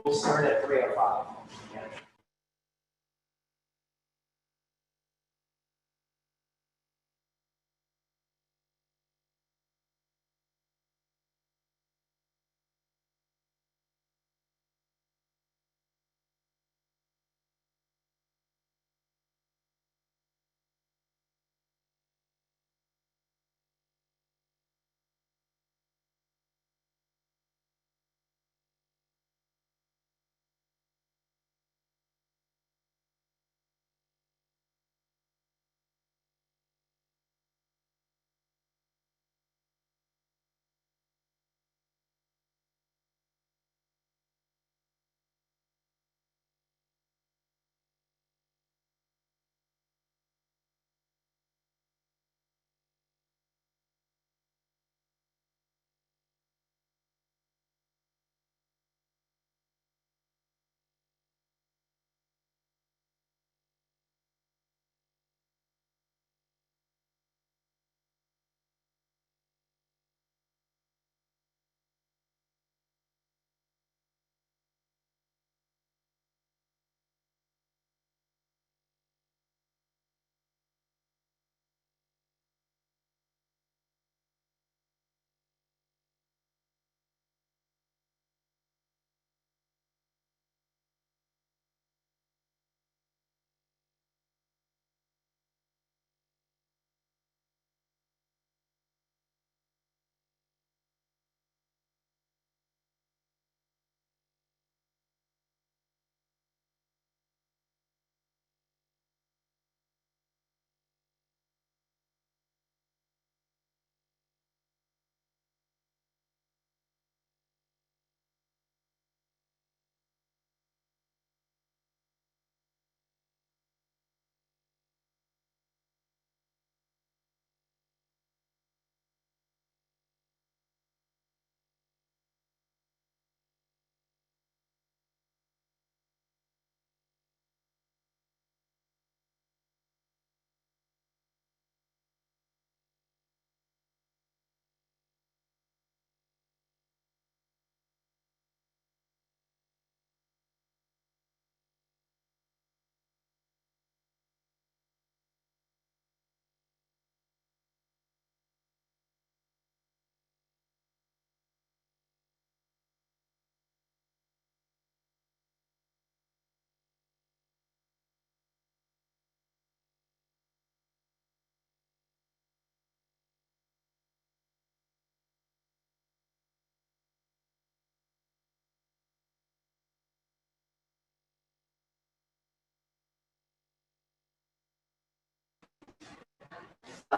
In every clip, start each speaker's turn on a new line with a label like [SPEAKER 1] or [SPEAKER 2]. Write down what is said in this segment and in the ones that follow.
[SPEAKER 1] We'll start at 3:05. Yeah.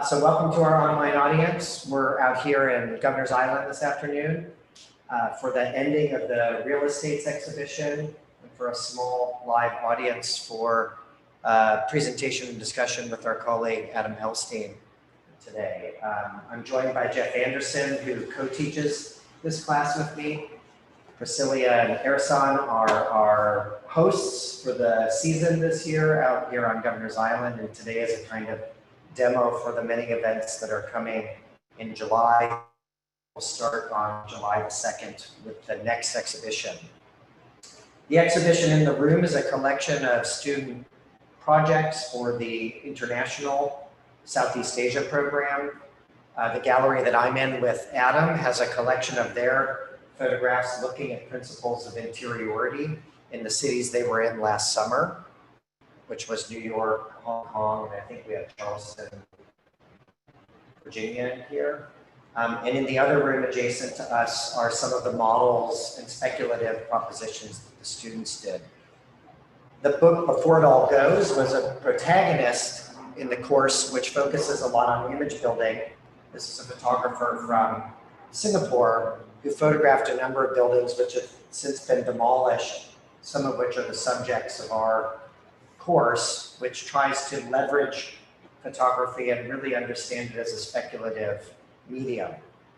[SPEAKER 1] So welcome to our online audience. We're out here in Governor's Island this afternoon for the ending of the real estates exhibition and for a small live audience for presentation and discussion with our colleague Adam Elstein today. I'm joined by Jeff Anderson, who co-teaches this class with me. Priscilla and Ersan are our hosts for the season this year out here on Governor's Island, and today is a kind of demo for the many events that are coming in July. We'll start on July the 2nd with the next exhibition. The exhibition in the room is a collection of student projects for the International Southeast Asia program. The gallery that I'm in with Adam has a collection of their photographs looking at principles of interiority in the cities they were in last summer, which was New York, Hong Kong, and I think we have Charleston, Virginia in here. And in the other room adjacent to us are some of the models and speculative propositions that the students did. The book Before It All Goes was a protagonist in the course which focuses a lot on image building. This is a photographer from Singapore who photographed a number of buildings which have since been demolished, some of which are the subjects of our course, which tries to leverage photography and really understand it as a speculative medium,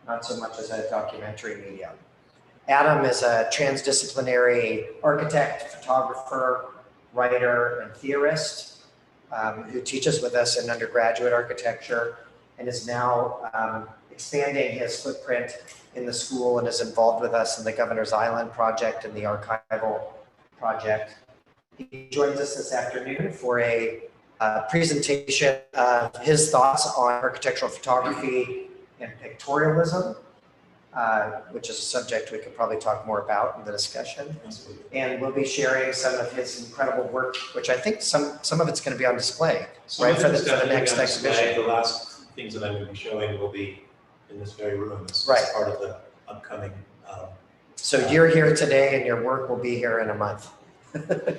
[SPEAKER 1] not so much as a documentary medium. Adam is a transdisciplinary architect, photographer, writer, and theorist who teaches with us in undergraduate architecture. and is now expanding his footprint in the school and is involved with us in the Governor's Island project and the archival project. He joins us this afternoon for a presentation of his thoughts on architectural photography and pictorialism, which is a subject we could probably talk more about in the discussion. And we'll be sharing some of his incredible work, which I think some of it's going to be on display, right, for the next exhibition.
[SPEAKER 2] The last things that I'm going to be showing will be in this very room as part of the upcoming.
[SPEAKER 1] So you're here today and your work will be here in a month.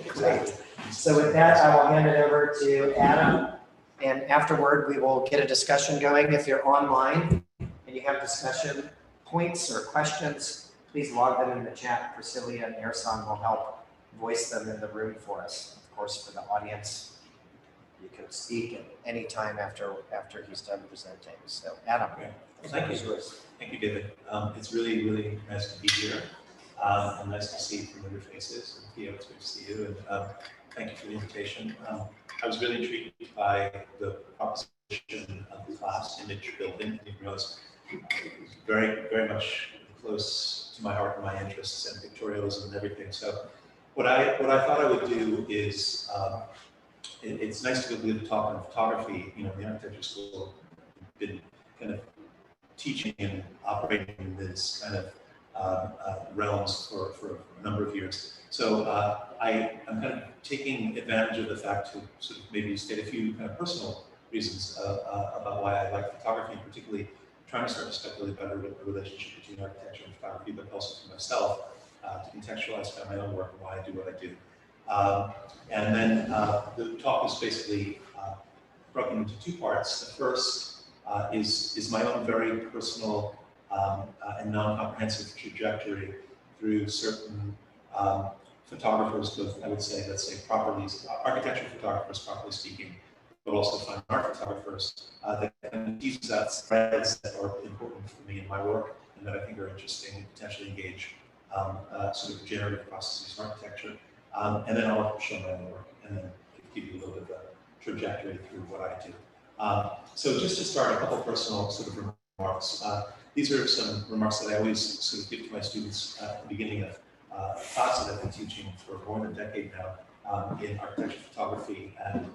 [SPEAKER 1] Great. So with that, I will hand it over to Adam, and afterward we will get a discussion going. If you're online and you have discussion points or questions, please log them in the chat. Priscilla and Ersan will help voice them in the room for us. Of course, for the audience, you can speak at any time after he's done presenting. So Adam.
[SPEAKER 2] Thank you. Thank you, David. It's really, really nice to be here. And nice to see familiar faces. And Theo, it's good to see you. And thank you for the invitation. I was really intrigued by the proposition of the class, image building. I didn't realize it was very, very much close to my heart and my interests and pictorialism and everything. So what I thought I would do is, it's nice to be able to talk on photography. You know, the architecture school been kind of teaching and operating in this kind of realms for a number of years. So I'm kind of taking advantage of the fact to sort of maybe state a few kind of personal reasons about why I like photography, and particularly trying to start to speculate about a relationship between architecture and photography, but also for myself to contextualize kind of my own work and why I do what I do. And then the talk is basically broken into two parts. The first is my own very personal and non-comprehensive trajectory through certain photographers, both I would say, let's say properly, architectural photographers, properly speaking, but also fine art photographers that can tease out threads that are important for me in my work and that I think are interesting and potentially engage sort of generative processes in architecture. And then I'll show my own work and then give you a little bit of a trajectory through what I do. So just to start, a couple personal sort of remarks. These are some remarks that I always sort of give to my students at the beginning of class that I've been teaching for more than a decade now in architecture photography and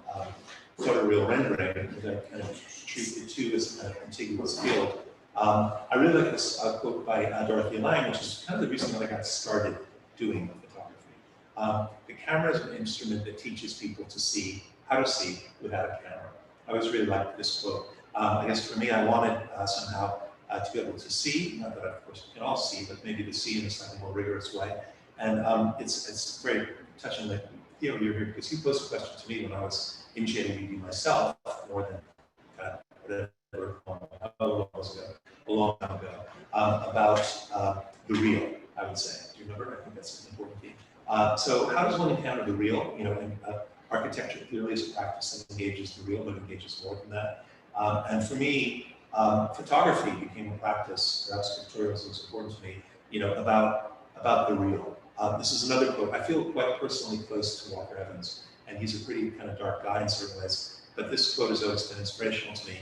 [SPEAKER 2] photoreal rendering, because I kind of treat the two as a kind of contiguous field. I really like this quote by Dorothy Lang, which is kind of the reason that I got started doing photography. The camera is an instrument that teaches people to see, how to see without a camera. I always really liked this quote. I guess for me, I wanted somehow to be able to see, not that of course we can all see, but maybe to see in a slightly more rigorous way. And it's very touching that Theo, you're here because you posed a question to me when I was initiating reading myself more than whatever, a long time ago, about the real, I would say. Do you remember? I think that's an important theme. So how does one encounter the real? You know, and architecture clearly is a practice that engages the real, but engages more than that. And for me, photography became a practice, perhaps pictorialism is important to me, you know, about the real. This is another quote. I feel quite personally close to Walker Evans, and he's a pretty kind of dark guy in certain ways, but this quote has always been inspirational to me.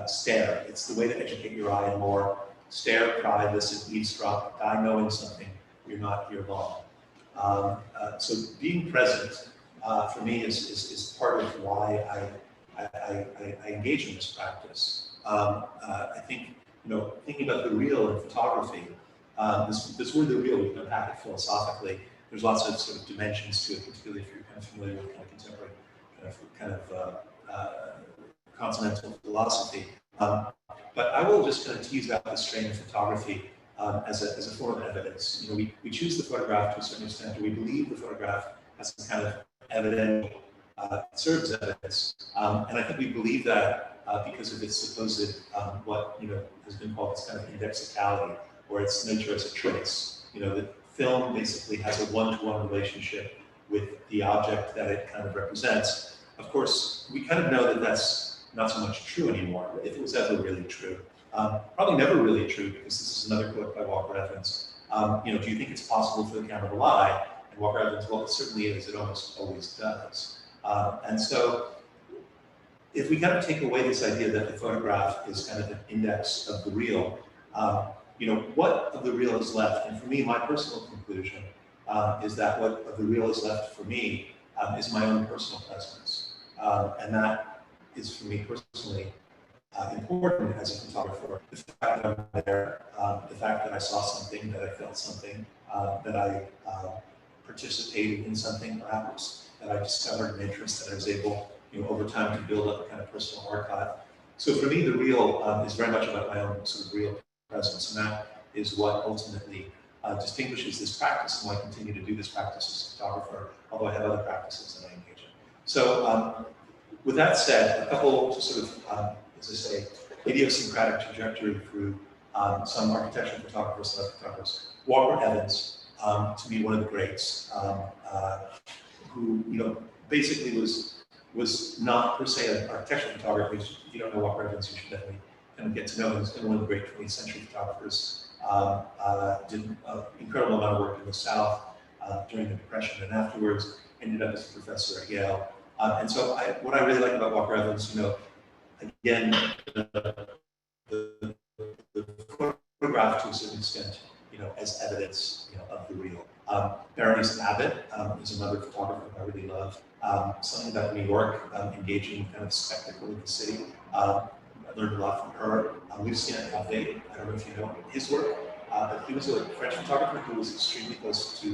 [SPEAKER 2] Stare. It's the way to educate your eye and more. Stare, pry, listen, eavesdrop, die knowing something. You're not here long. So being present for me is part of why I engage in this practice. I think, you know, thinking about the real in photography, this word, the real, we can unpack it philosophically. There's lots of sort of dimensions to it, particularly if you're kind of familiar with kind of contemporary kind of continental philosophy. But I will just kind of tease out the strain of photography as a form of evidence. You know, we choose the photograph to a certain extent, or we believe the photograph has some kind of evidential serves evidence, and I think we believe that because of its supposed what has been called this kind of indexicality, or its nature as a trace. You know, the film basically has a one-to-one relationship with the object that it kind of represents. Of course, we kind of know that that's not so much true anymore, if it was ever really true. Probably never really true, because this is another quote by Walker Evans. You know, do you think it's possible for the camera to lie? And Walker Evans, well, it certainly is. It almost always does. And so if we kind of take away this idea that the photograph is kind of an index of the real, what of the real is left? And for me, my personal conclusion is that what of the real is left for me is my own personal presence. And that is for me personally important as a photographer. The fact that I'm there, the fact that I saw something, that I felt something, that I participated in something perhaps, that I discovered an interest, that I was able, over time to build up a kind of personal archive. So for me, the real is very much about my own sort of real presence, and that is what ultimately distinguishes this practice, and why I continue to do this practice as a photographer, although I have other practices that I engage in. So with that said, a couple to sort of, as I say, idiosyncratic trajectory through some architectural photographers and other photographers. Walker Evans, to me, one of the greats, who basically was not per se an architectural photographer. If you don't know Walker Evans, you should definitely kind of get to know him. He's been one of the great 20th century photographers. Did an incredible amount of work in the South during the Depression and afterwards. Ended up as a professor at Yale. And so what I really like about Walker Evans, again, the photograph to a certain extent, as evidence, of the real. Berenice Abbott is another photographer I really love. Something about New York, engaging kind of spectacle of the city. I learned a lot from her. Lucien Hervé, I don't know if you know his work, but he was a French photographer who was extremely close to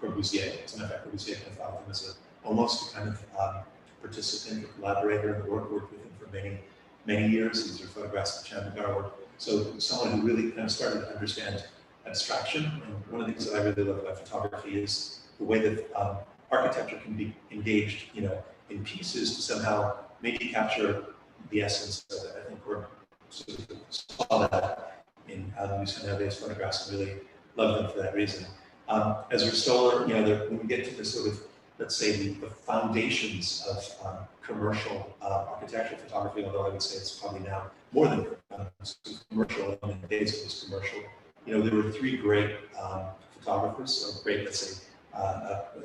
[SPEAKER 2] Corbusier. As a matter of fact, Corbusier kind of thought of him as almost a kind of participant or collaborator in the work, worked with him for many years. These are photographs of Chandigarh work. So someone who really kind of started to understand abstraction. And one of the things that I really love about photography is the way that architecture can be engaged, in pieces to somehow maybe capture the essence of it. I think we're sort of saw that in Lucien Hervé's photographs, and really love them for that reason. Ezra Stoller, when we get to the sort of, let's say, the foundations of commercial architectural photography, although I would say it's probably now more than commercial, in the days it was commercial. There were three great photographers, or great, let's say,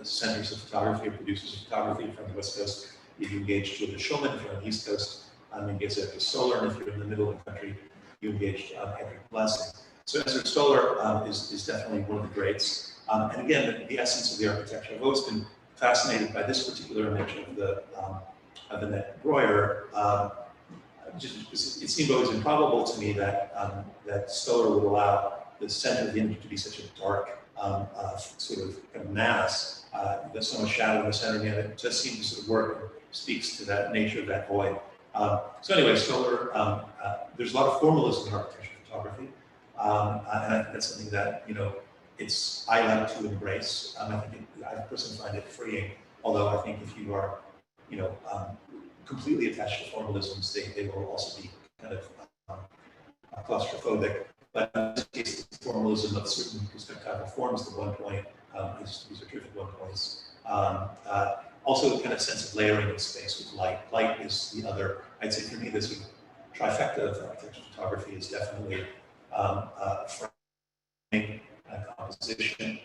[SPEAKER 2] centers of photography, or producers of photography from the West Coast. If you engage Julia Schulman, if you're on the East Coast, you engage Ezra Stoller, and if you're in the middle of the country, you engage Hendrik Blessing. So Ezra Stoller is definitely one of the greats. And again, the essence of the architecture. I've always been fascinated by this particular image of Annette Breuer. It seemed always improbable to me that that Stoller would allow the center of the image to be such a dark sort of mass. There's so much shadow in the center, and it just seems to sort of work and speaks to that nature of that void. So anyway, Stoller, there's a lot of formalism in architectural photography, and I think that's something that I like to embrace. I personally find it freeing. Although I think if you are, completely attached to formalisms, they will also be kind of claustrophobic. But in this case, the formalism of certain perspectival forms, the 1 point, these are terrific 1 points. Also, the kind of sense of layering in space with light. Light is the other. I'd say for me, this sort of trifecta of architectural photography is definitely framing, composition,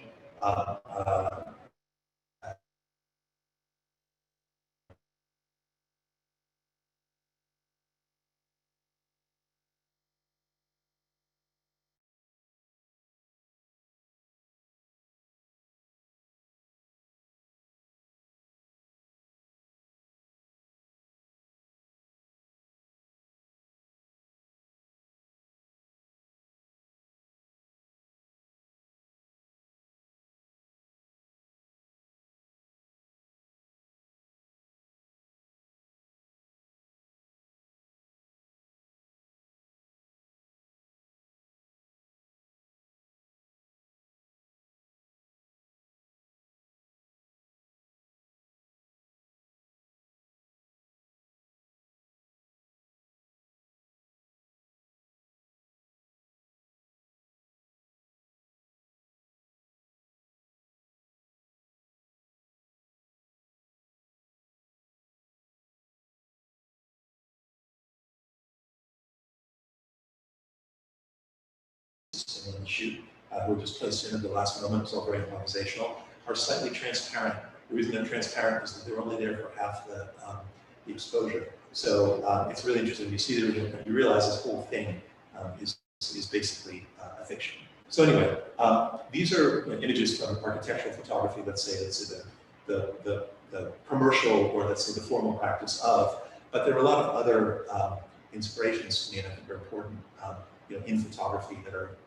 [SPEAKER 2] and shoot, who are just placed in at the last moment, it's all very improvisational, are slightly transparent. The reason they're transparent is that they're only there for half the exposure. So it's really interesting. You see the original, you realize this whole thing is basically a fiction. So anyway, these are images from architectural photography, let's say the commercial, or let's say the formal practice of, but there are a lot of other inspirations to me, and I think are important in photography that are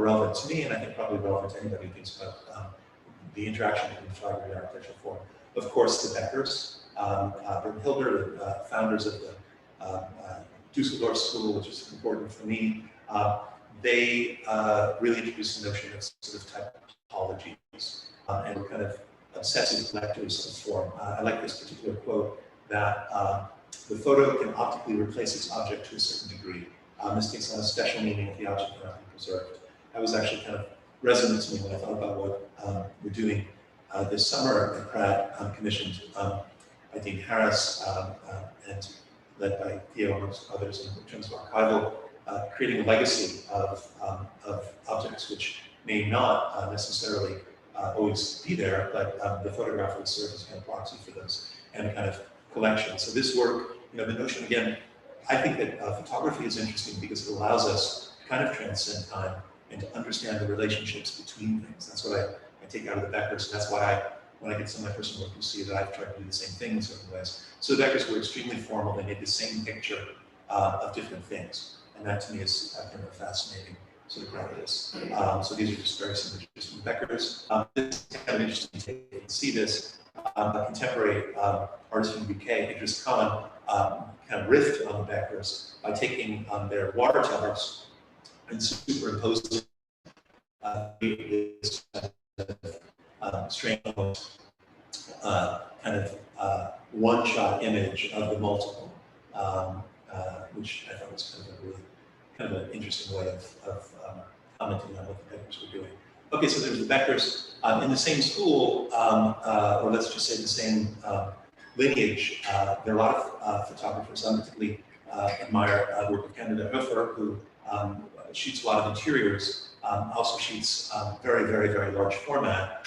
[SPEAKER 2] relevant to me, and I think probably relevant to anybody who thinks about the interaction between photography and architectural form. Of course, the Beckers, Hilder, the founders of the Dusseldorf School, which is important for me. They really introduced the notion of sort of typologies and were kind of obsessive collectors of form. I like this particular quote that the photo can optically replace its object to a certain degree. This takes on a special meaning if the object cannot be preserved. That was actually kind of resonant to me when I thought about what we're doing this summer at Pratt, commissioned by Dean Harris and led by Theo amongst others in terms of archival, creating a legacy of objects which may not necessarily always be there, but the photograph would serve as kind of proxy for those and a kind of collection. So this work, the notion, again, I think that photography is interesting because it allows us to kind of transcend time and to understand the relationships between things. That's what I take out of the Beckers. That's why when I get some of my personal work, you see that I've tried to do the same thing in certain ways. So the Beckers were extremely formal. They made the same picture of different things. And that to me is kind of a fascinating sort of practice. So these are just very similar to the Beckers. This is kind of interesting to take. You can see this. A contemporary artist from the UK, Idris Khan, kind of riffed on the Beckers by taking their water towers and superimposing this strange kind of one-shot image of the multiple, which I thought was kind of a really kind of an interesting way of commenting on what the Beckers were doing. Okay, so there's the Beckers. In the same school, or let's just say the same lineage, there are a lot of photographers. I particularly admire the work of Canada Hofer, who shoots a lot of interiors, also shoots very, very, very large format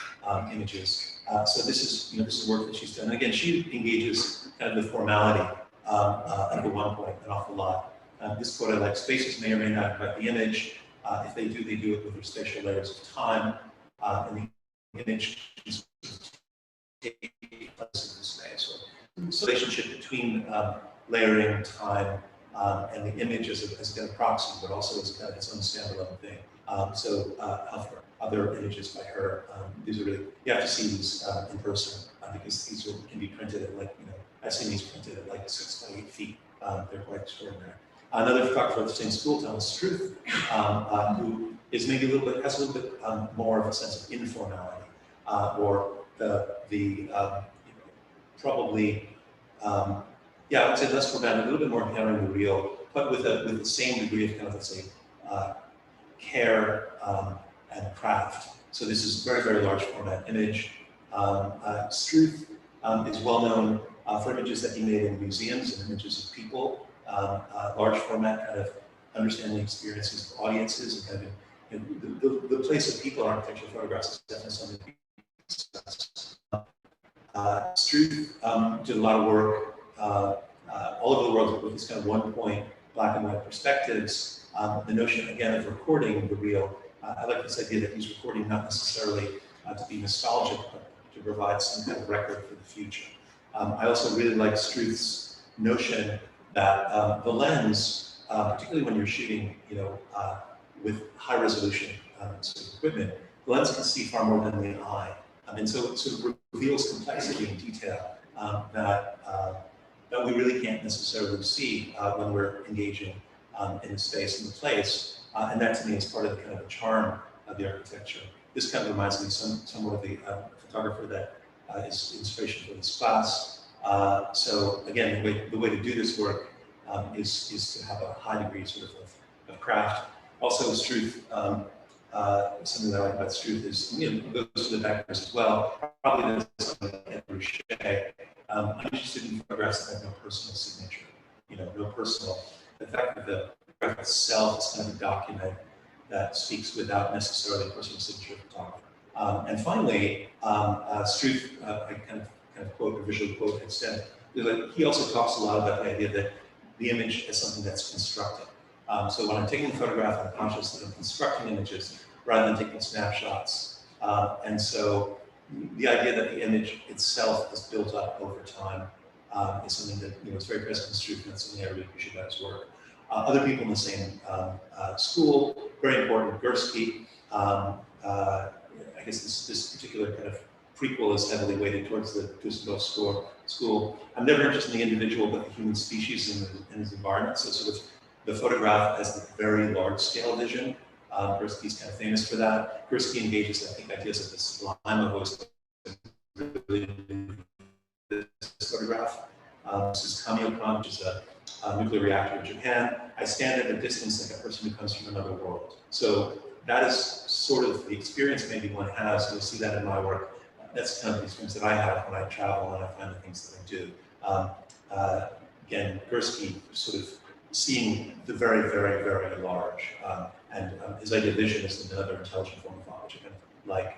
[SPEAKER 2] images. So this is work that she's done. And again, she engages kind of the formality under one point an awful lot. This quote I like: spaces may or may not affect the image. If they do it with their spatial layers of time, and the image is take place in the space. So the relationship between layering, time, and the image as a kind of proxy, but also as kind of its own standalone thing. Other images by her, these are really, you have to see these in person because these can be printed at I've seen these printed at 6 by 8 feet. They're quite extraordinary. Another photographer at the same school, Thomas Struth, who is maybe has a little bit more of a sense of informality, or probably, I would say less formality, a little bit more encountering the real, but with the same degree of kind of, let's say, care and craft. So this is very, very large format image. Struth is well known for images that he made in museums and images of people. Large format, kind of understanding experiences of audiences, and kind of the place of people in architectural photographs is definitely something to be discussed. Struth did a lot of work all over the world with this kind of one-point black and white perspectives. The notion, again, of recording the real. I like this idea that he's recording not necessarily to be nostalgic, but to provide some kind of record for the future. I also really like Struth's notion that the lens, particularly when you're shooting, with high resolution sort of equipment, the lens can see far more than the eye, and so it sort of reveals complexity and detail that we really can't necessarily see when we're engaging in the space and the place, and that to me is part of the kind of the charm of the architecture. This kind of reminds me somewhat of the photographer that is inspiration for this class. So again, the way to do this work is to have a high degree sort of craft. Also, Struth, something that I like about Struth is, goes to the Beckers as well. Probably something like Boucher. I'm interested in photographs that have no personal signature, no personal. The fact that the photograph itself is kind of a document that speaks without necessarily a personal signature of photographer. And finally, Struth, I kind of quote or visually quote, had said, he also talks a lot about the idea that the image is something that's constructed. So when I'm taking a photograph, I'm conscious that I'm constructing images rather than taking snapshots. And so the idea that the image itself is built up over time is something that is very present in Struth, and that's something I really appreciate about his work. Other people in the same school, very important, Gursky. I guess this particular kind of prequel is heavily weighted towards the Düsseldorf school. I'm never interested in the individual, but the human species and his environment. So sort of the photograph as the very large scale vision. Gursky's kind of famous for that. Gursky engages, I think, ideas of the sublime of what's really this photograph. This is Kamiokan, which is a nuclear reactor in Japan. I stand at a distance like a person who comes from another world. So that is sort of the experience maybe one has. You'll see that in my work. That's kind of the experience that I have when I travel and I find the things that I do. Again, Gursky sort of seeing the very, very, very large. And his idea of vision is another intelligent form of thought, which I kind of like.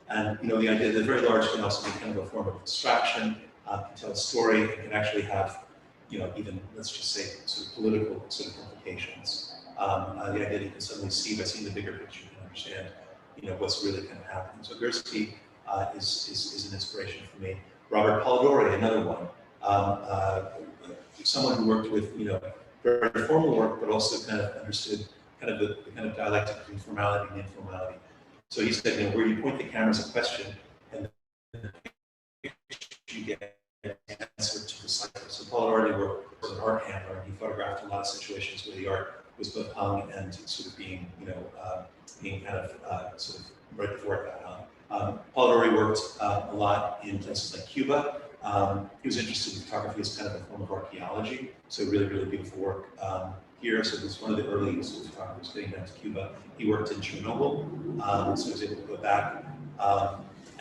[SPEAKER 2] And the idea that the very large can also be kind of a form of abstraction, can tell a story, and can actually have, even, let's just say, sort of political sort of implications. The idea that you can suddenly see, by seeing the bigger picture, you can understand, what's really kind of happening. So Gursky is an inspiration for me. Robert Polidori, another one. Someone who worked with, very formal work, but also kind of understood kind of the kind of dialectic between formality and informality. So he said, where you point the camera is a question, and you get an answer to the cipher. So Polidori worked as an art handler, and he photographed a lot of situations where the art was both hung and sort of being, being kind of sort of right before it got hung. Polidori worked a lot in places like Cuba. He was interested in photography as kind of a form of archaeology, so really, really beautiful work here. So he was one of the early sort of photographers getting down to Cuba. He worked in Chernobyl, so he was able to go back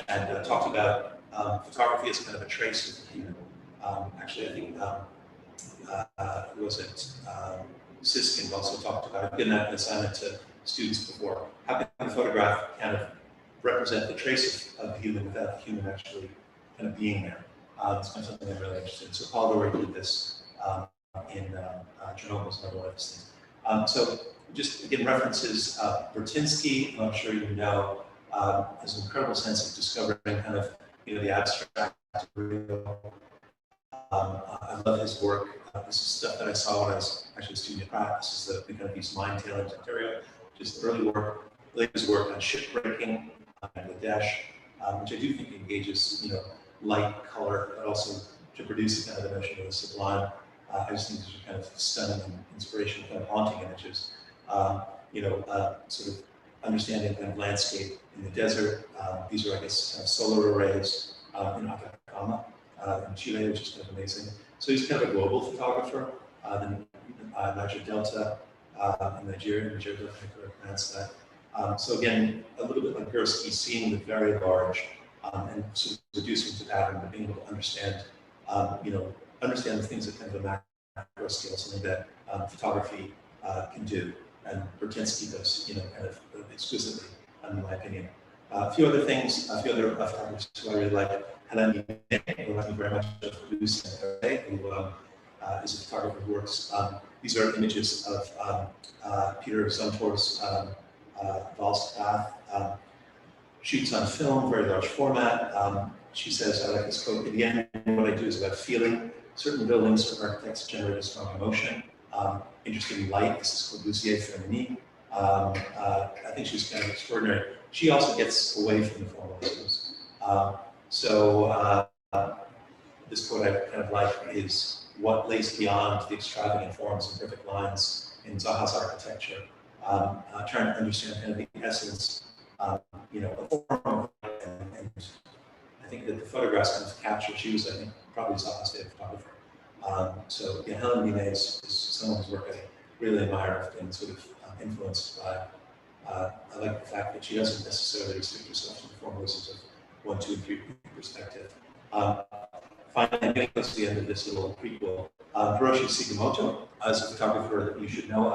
[SPEAKER 2] and talked about photography as kind of a trace of the human. Actually, I think Siskind also talked about, given that assignment to students before, how can the photograph kind of represent the trace of the human without the human actually kind of being there. It's been something I'm really interested in. So Polidori did this in Chernobyl, is another one of these things. So just again, references, Bertinsky, I'm sure you know, has an incredible sense of discovering kind of, the abstract real. I love his work. This is stuff that I saw when I was actually a student at Pratt. This is the kind of these mine tailings material, just early work. His work on shipbreaking, Bangladesh, which I do think engages, light, color, but also to produce kind of the notion of the sublime. I just think these are kind of stunning and inspirational, kind of haunting images. Sort of understanding kind of landscape in the desert. These are, I guess, kind of solar arrays in Atacama, in Chile, which is kind of amazing. So he's kind of a global photographer. Then Niger Delta in Nigeria, I could pronounce that. So again, a little bit like Gursky, seeing the very large and sort of reducing to that and being able to understand, understand the things at kind of a macro scale, something that photography can do. And Bertinsky does, kind of exquisitely, in my opinion. A few other things, a few other photographers who I really like. Helen, who I think very much of Luce, who is a photographer who works. These are images of Peter Zumthor's Valse Path. Shoots on film, very large format. She says, I like this quote, in the end, what I do is about feeling. Certain buildings for architects generate a strong emotion. Interested in light, this is called Lucier Féminine. I think she's kind of extraordinary. She also gets away from the formalisms. This quote I kind of like is what lays beyond the extravagant forms and perfect lines in Zaha's architecture. Trying to understand kind of the essence, a form, and I think that the photographs kind of capture. She was, I think, probably Zaha's favorite photographer. Helen Mine is someone whose work I really admire and sort of influenced by. I like the fact that she doesn't necessarily restrict herself to the formalisms of 1, 2, and 3 perspective. Finally, I'm getting close to the end of this little prequel. Hiroshi Sugimoto is a photographer that you should know,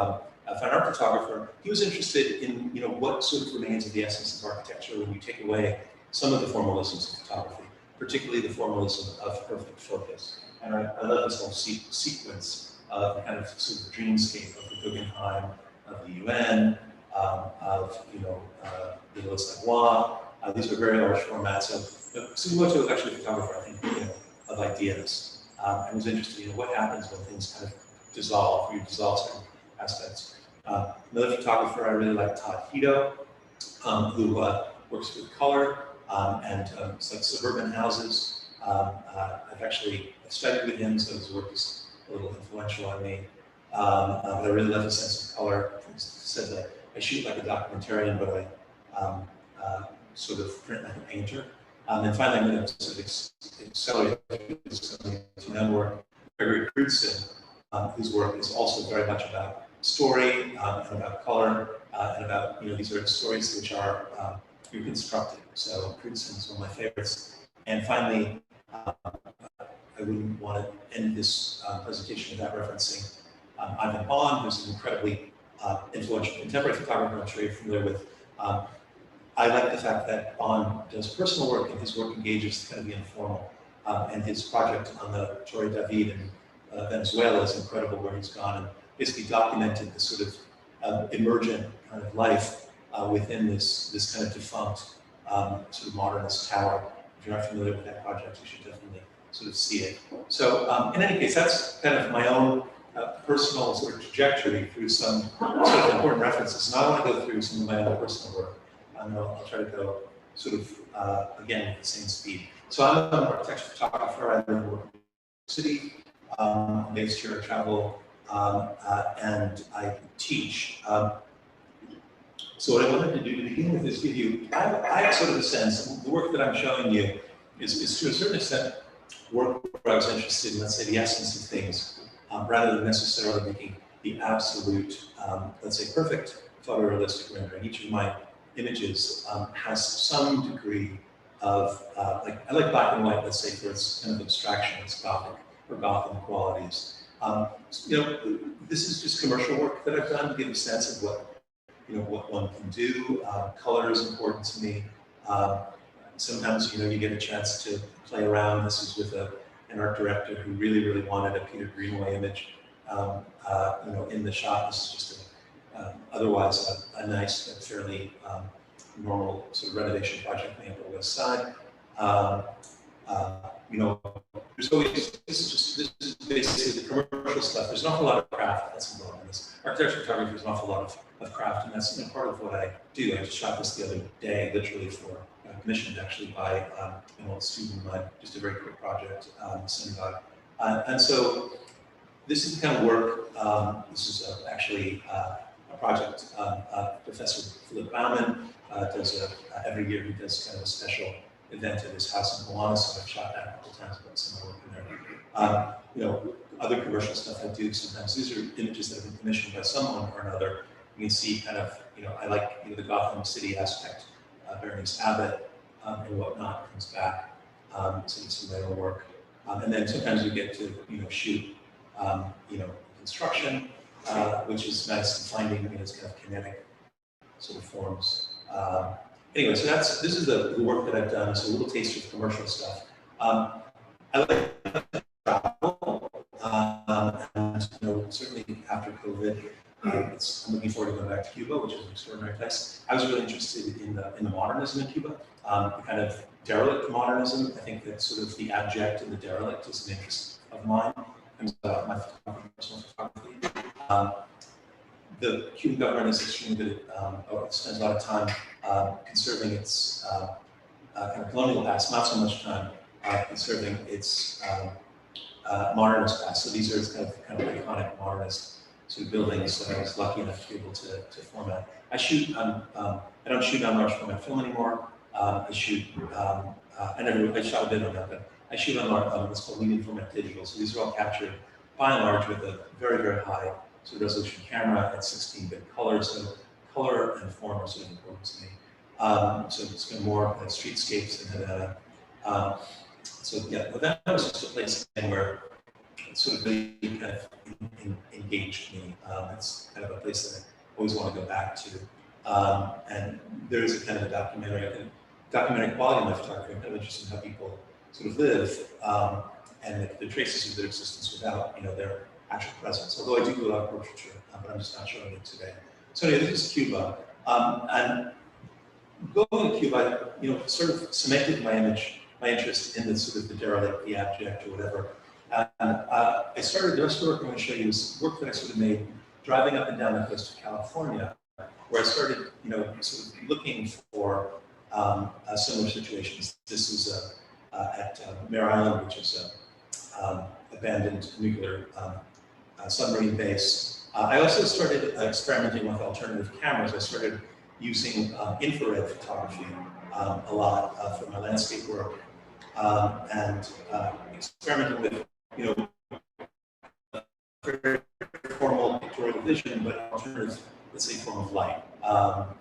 [SPEAKER 2] a fine art photographer. He was interested in what sort of remains of the essence of architecture when you take away some of the formalisms of photography, particularly the formalism of perfect focus. And I love this whole sequence of kind of sort of dreamscape of the Guggenheim, of the UN, of the Elstein. These are very large formats of similar to actually a photographer, I think, of ideas. I was interested in what happens when things kind of dissolve, or you dissolve certain aspects. Another photographer I really like, Todd Hito, who works with color and it's like suburban houses. I've actually studied with him, so his work is a little influential on me. But I really love his sense of color. He said that I shoot like a documentarian, but I sort of print like a painter. And finally, I'm going to sort of accelerate to know Gregory Crutzen, whose work is also very much about story and about color and about, these are stories which are reconstructed. So Crutzen is one of my favorites. And finally, I wouldn't want to end this presentation without referencing Ivan Bond, who's an incredibly influential contemporary photographer I'm sure you're familiar with. I like the fact that Bond does personal work, and his work engages kind of the informal. And his project on the Torre David in Venezuela is incredible, where he's gone and basically documented the sort of emergent kind of life within this kind of defunct sort of modernist tower. If you're not familiar with that project, you should definitely sort of see it. So in any case, that's kind of my own personal sort of trajectory through some sort of important references. And I want to go through some of my own personal work. I'll try to go sort of, again, at the same speed. So I'm an architecture photographer. I live in New York City. I'm based here, I travel, and I teach. So what I wanted to do to begin with is give you, I have sort of a sense, the work that I'm showing you is to a certain extent work where I was interested in, let's say, the essence of things, rather than necessarily making the absolute, let's say, perfect photorealistic rendering. Each of my images has some degree of, I like black and white, let's say, for its kind of abstraction, its Gothic or Gotham qualities. This is just commercial work that I've done to give a sense of what one can do. Color is important to me. Sometimes, you get a chance to play around. This is with an art director who really, really wanted a Peter Greenaway image, in the shot. This is just otherwise a nice but fairly normal sort of renovation project in the Upper West Side. There's always, this is basically the commercial stuff. There's an awful lot of craft that's involved in this. Architecture photography, there's an awful lot of craft, and that's part of what I do. I just shot this the other day, literally for commissioned actually by an old student of mine, just a very quick project, synagogue. And so this is the kind of work, this is actually a project Professor Philip Bauman does every year. He does kind of a special event at his house in Milano, so I've shot that a couple times, but some work in there. Other commercial stuff I do sometimes. These are images that have been commissioned by someone or another. You can see kind of, I like the Gotham City aspect. Berenice Abbott and whatnot comes back, some of my own work. And then sometimes we get to, shoot, construction, which is nice, and finding, it's kind of kinetic sort of forms. Anyway, so this is the work that I've done. It's a little taste of commercial stuff. I like travel, and certainly after COVID, I'm looking forward to going back to Cuba, which is an extraordinary place. I was really interested in the modernism in Cuba, the kind of derelict modernism. I think that sort of the abject and the derelict is an interest of mine. And my personal photography. The Cuban government is extremely good at, spends a lot of time conserving its kind of colonial past, not so much time conserving its modernist past. So these are kind of iconic modernist sort of buildings that I was lucky enough to be able to format. I don't shoot on large format film anymore. I shoot, I shot a bit on that, but I shoot on what's called medium format digital. So these are all captured by and large with a very, very high sort of resolution camera at 16-bit color. So color and form are sort of important to me. So it's kind of more like streetscapes and so yeah, but that was just a place where it sort of really kind of engaged me. It's kind of a place that I always want to go back to. And there is a kind of a documentary quality in my photography. I'm kind of interested in how people sort of live. and the traces of their existence without, their actual presence. Although I do do a lot of portraiture, but I'm just not showing it today. So anyway, this is Cuba, and going to Cuba, sort of cemented my interest in the sort of the derelict, the abject, or whatever. And I started, the rest of the work I'm going to show you is work that I sort of made driving up and down the coast of California, where I started, sort of looking for similar situations. This is at Mare Island, which is an abandoned nuclear submarine base. I also started experimenting with alternative cameras. I started using infrared photography a lot for my landscape work, and experimenting with, very formal pictorial vision, but alternative, let's say, form of light.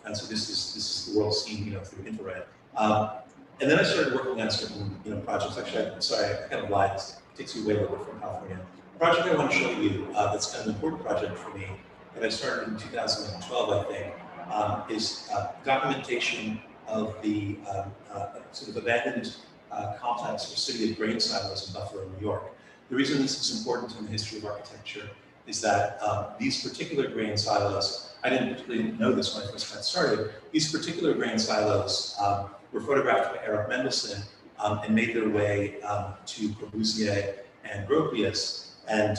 [SPEAKER 2] And so this is the world seen, through infrared. And then I started working on certain, projects. Actually, I kind of lied. It takes you way over from California. The project I want to show you, that's kind of an important project for me, that I started in 2012, I think, is documentation of the sort of abandoned complex or city of grain silos in Buffalo, New York. The reason this is important in the history of architecture is that these particular grain silos, I didn't particularly know this when I first got started, these particular grain silos were photographed by Eric Mendelsohn and made their way to Corbusier and Gropius. And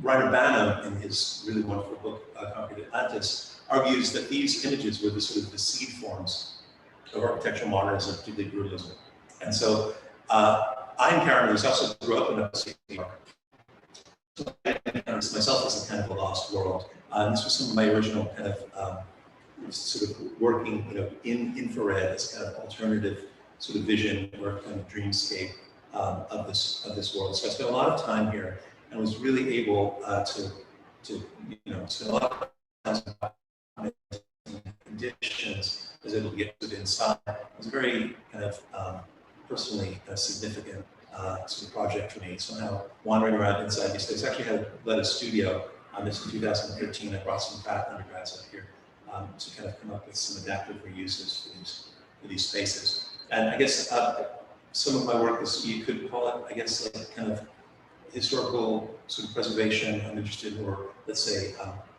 [SPEAKER 2] Reiner Banham, in his really wonderful book, Concrete Atlantis, argues that these images were the sort of the seed forms of architectural modernism, particularly brutalism. And so I encountered this, also grew up in upstate New York. So I encountered myself as a kind of a lost world. And this was some of my original kind of sort of working, in infrared, this kind of alternative sort of vision or kind of dreamscape of this world. So I spent a lot of time here and was really able to spend a lot of time in conditions. I was able to get inside. It was a very kind of personally significant sort of project for me. So now wandering around inside these places, actually led a studio on this in 2013. I brought some Pratt undergrads up here to kind of come up with some adaptive reuses for these spaces. And I guess some of my work is, you could call it, I guess, like kind of historical sort of preservation. I'm interested in, or let's say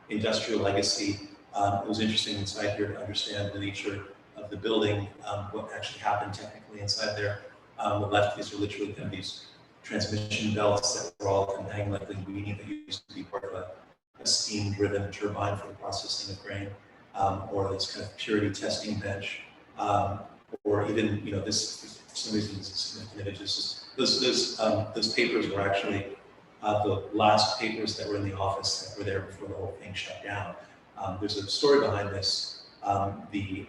[SPEAKER 2] industrial legacy. It was interesting inside here to understand the nature of the building, what actually happened technically inside there. On the left, these are literally kind of these transmission belts that were all kind of hanging like linguini that used to be part of a steam-driven turbine for the processing of grain, or this kind of purity testing bench, or even, this, for some reason, this is significant images. Those papers were actually the last papers that were in the office that were there before the whole thing shut down. There's a story behind this. The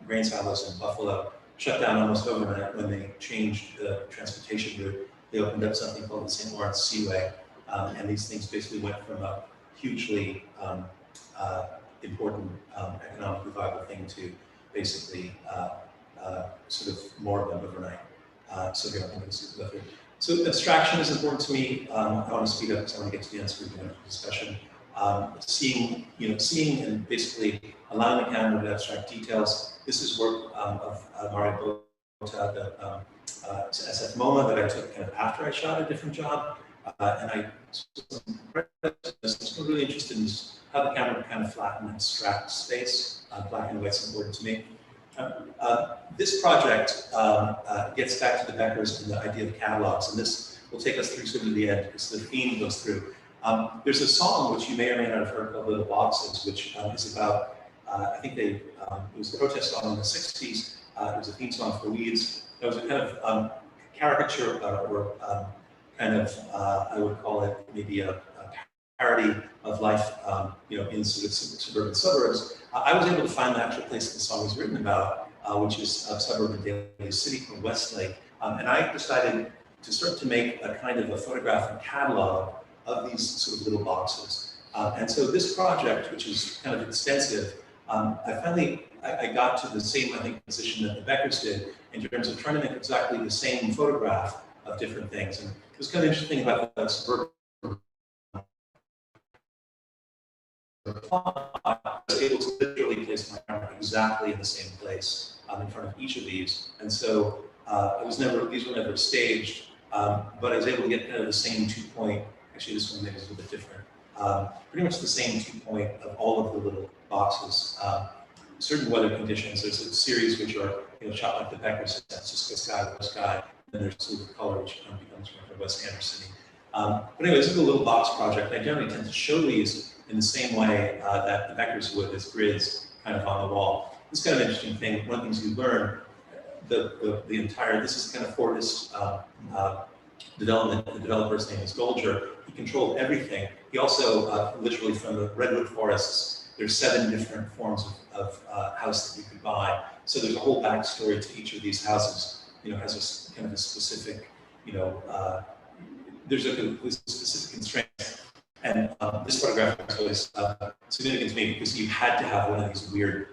[SPEAKER 2] grain silos in Buffalo shut down almost overnight when they changed the transportation route. They opened up something called the St. Lawrence Seaway, and these things basically went from a hugely important economically viable thing to basically sort of more of them overnight. So here, I'm going to go through. So abstraction is important to me. I want to speed up because I want to get to the end so we can have a discussion. Seeing and basically allowing the camera to abstract details. This is work of Mario Bota, the SF MoMA that I took kind of after I shot a different job. And I was really interested in how the camera kind of flatten and abstract space. Black and white's important to me. This project gets back to the Beckers and the idea of catalogs, and this will take us through sort of the end because the theme goes through. There's a song which you may or may not have heard called Little Boxes, which is about, I think it was a protest song in the 60s. It was a theme song for Weeds. It was a kind of caricature or kind of, I would call it maybe a parody of life, in sort of suburban suburbs. I was able to find the actual place the song was written about, which is a suburb of Daly City called Westlake. And I decided to start to make a kind of a photographic catalog of these sort of little boxes. And so this project, which is kind of extensive, I got to the same, I think, position that the Beckers did in terms of trying to make exactly the same photograph of different things. And it was kind of interesting about that suburban. I was able to literally place my camera exactly in the same place in front of each of these. And so these were never staged. but I was able to get kind of the same 2-point, actually this one maybe is a little bit different, pretty much the same 2-point of all of the little boxes. Certain weather conditions, there's a series which are shot like the Becker San Francisco sky, west sky, and there's silver color which becomes from West Anderson. But anyway, this is a little box project. I generally tend to show these in the same way that the Beckers would, as grids kind of on the wall. It's kind of an interesting thing. One of the things you learn, the entire, this is kind of Fortis development. The developer's name is Golger. He controlled everything. He also, literally from the redwood forests, there's 7 different forms of house that you could buy. So there's a whole backstory to each of these houses. Has a kind of a specific, there's a specific constraint. And this photograph is always significant to me because you had to have one of these weird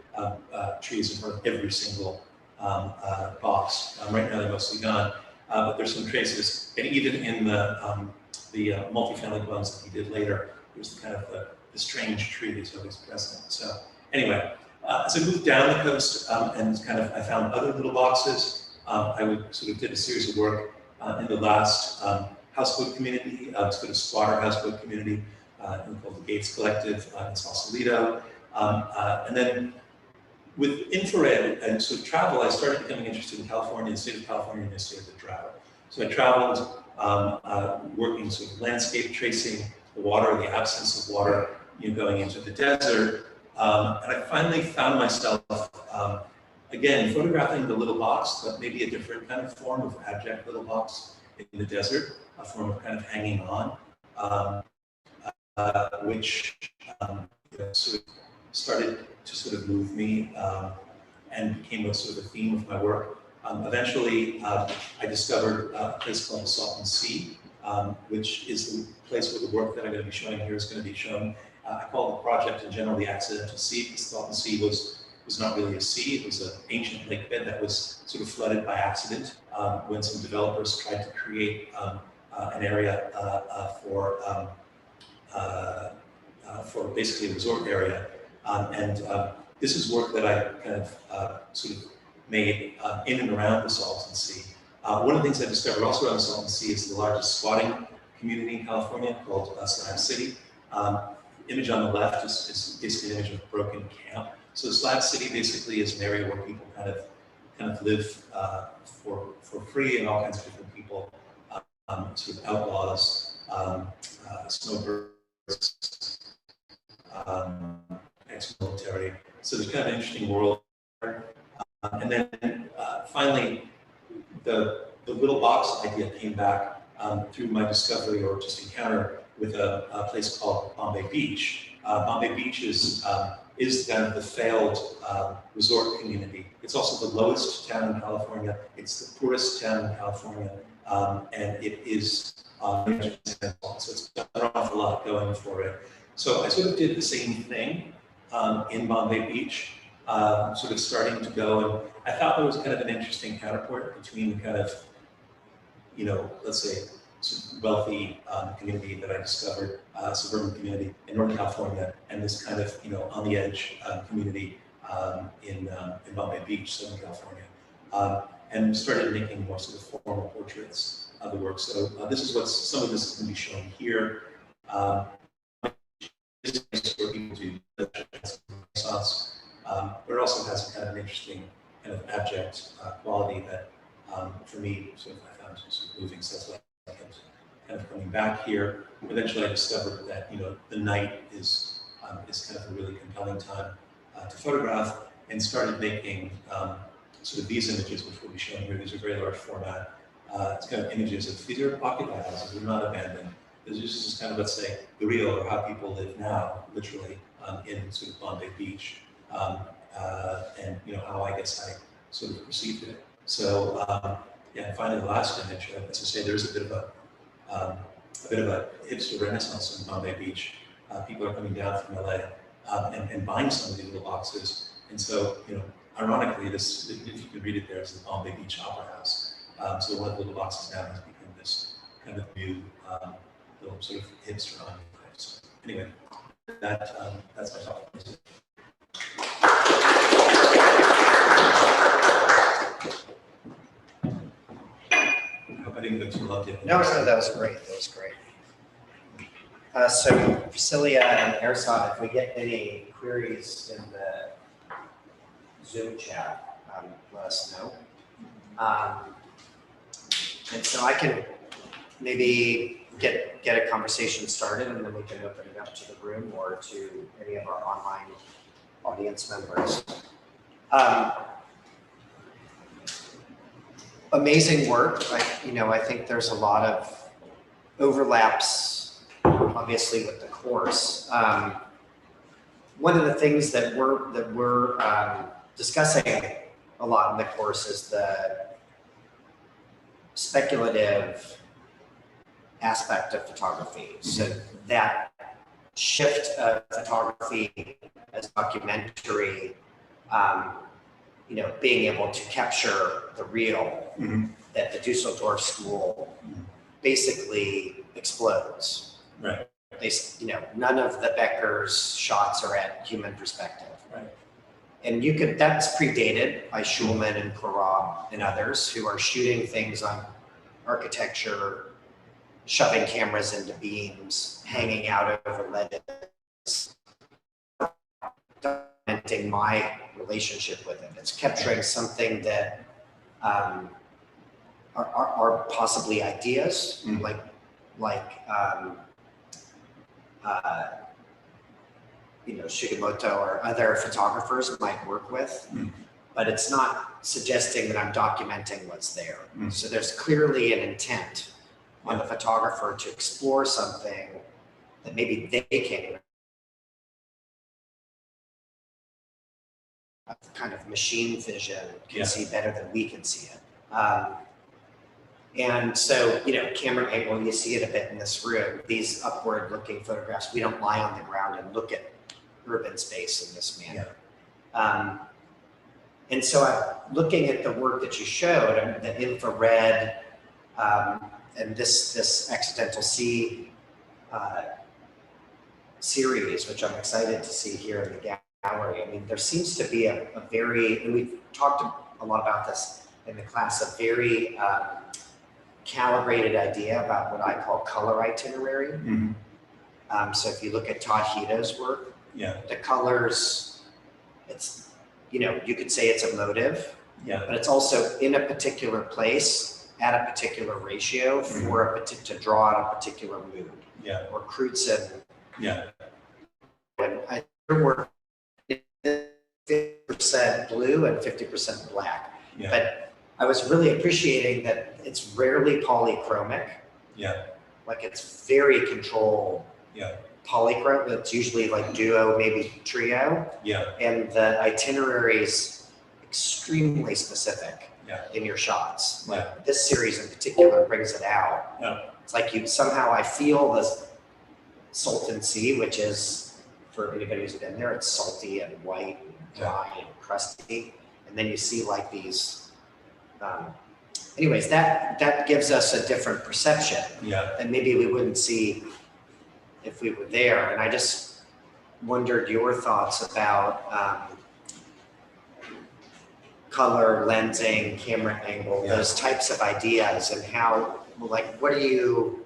[SPEAKER 2] trees in front of every single box. Right now they're mostly gone, but there's some traces. And even in the multifamily ones that he did later, there's the kind of the strange tree that's always present. So anyway, as I moved down the coast and I found other little boxes. I sort of did a series of work in the last houseboat community. It's called a squatter houseboat community called the Gates Collective in Sausalito. And then with infrared and sort of travel, I started becoming interested in California, the state of California, and the state of the drought. So I traveled working sort of landscape tracing the water, the absence of water, going into the desert. And I finally found myself again, photographing the little box, but maybe a different kind of form of abject little box in the desert, a form of kind of hanging on, which sort of started to sort of move me and became a sort of a theme of my work. Eventually, I discovered a place called the Salton Sea, which is the place where the work that I'm going to be showing here is going to be shown. I call the project in general the Accidental Sea, because the Salton Sea was not really a sea. It was an ancient lake bed that was sort of flooded by accident when some developers tried to create an area for basically a resort area. This is work that I kind of sort of made in and around the Salton Sea. One of the things I discovered also around the Salton Sea is the largest squatting community in California called Slab City. Image on the left is basically an image of a broken camp. So Slab City basically is an area where people kind of live for free, and all kinds of different people, sort of outlaws, snowbirds, ex-military. So there's kind of an interesting world there. And then finally, the little box idea came back through my discovery or just encounter with a place called Bombay Beach. Bombay Beach is kind of the failed resort community. It's also the lowest town in California. It's the poorest town in California, and it is so it's got an awful lot going for it. So I sort of did the same thing in Bombay Beach, sort of starting to go, and I thought there was kind of an interesting counterpart between the kind of, let's say, sort of wealthy community that I discovered, suburban community in Northern California, and this kind of, on the edge community in Bombay Beach, Southern California, and started making more sort of formal portraits of the work. So this is what some of this is going to be shown here. This is where people do Renaissance, but it also has a kind of an interesting kind of abject quality that, for me, sort of I found sort of moving. So that's what kind of coming back here. Eventually, I discovered that the night is kind of a really compelling time to photograph, and started making sort of these images, which we'll be showing here. These are very large format. It's kind of images of, these are occupied houses, they're not abandoned. This is just kind of, let's say, the real, or how people live now, literally, in sort of Bombay Beach, and how I guess I sort of perceived it. So yeah, and finally the last image, as I say, there's a bit of a hipster renaissance in Bombay Beach. People are coming down from LA and buying some of these little boxes. And so, ironically, this, if you can read it there, is the Bombay Beach Opera House. So one of the little boxes now has become this kind of new little sort of hipster enclave. So anyway, that's my talk. I hope I didn't go too long.
[SPEAKER 1] No, that was great. That was great. So Priscilla and Ersad, if we get any queries in the Zoom chat, let us know. And so I can maybe get a conversation started, and then we can open it up to the room or to any of our online audience members. Amazing work. I think there's a lot of overlaps, obviously, with the course. One of the things that we're discussing a lot in the course is the speculative aspect of photography. So that shift of photography as documentary, being able to capture the real at the Dusseldorf School basically explodes.
[SPEAKER 2] Right.
[SPEAKER 1] None of the Becker's shots are at human perspective.
[SPEAKER 2] Right.
[SPEAKER 1] And that's predated by Schulman and Clairaut and others who are shooting things on architecture, shoving cameras into beams, hanging out over ledges, documenting my relationship with it. It's capturing something that are possibly ideas, Shigemoto or other photographers might work with, but it's not suggesting that I'm documenting what's there. So there's clearly an intent on the photographer to explore something that maybe they can't, kind of machine vision can see better than we can see it. And so, camera angle, you see it a bit in this room, these upward looking photographs, we don't lie on the ground and look at urban space in this manner. And so I'm looking at the work that you showed, the infrared, and this Accidental Sea series, which I'm excited to see here in the gallery. I mean, there seems to be a very, and we've talked a lot about this in the class, a very calibrated idea about what I call color itinerary. So if you look at Todd Hito's work, the colors, it's, you could say it's a motive, but it's also in a particular place at a particular ratio for to draw out a particular mood. Or Crutzen. And I work 50% blue and 50% black. But I was really appreciating that it's rarely polychromic. Like it's very controlled. Polychrome, that's usually like duo, maybe trio. And the itinerary is extremely specific in your shots. Like this series in particular brings it out. It's like I feel this Salton Sea, which is, for anybody who's been there, it's salty and white and dry and crusty. And then you see like these, anyways, that gives us a different perception. And maybe we wouldn't see if we were there. And I just wondered your thoughts about color, lensing, camera angle, those types of ideas, and how, like, what are you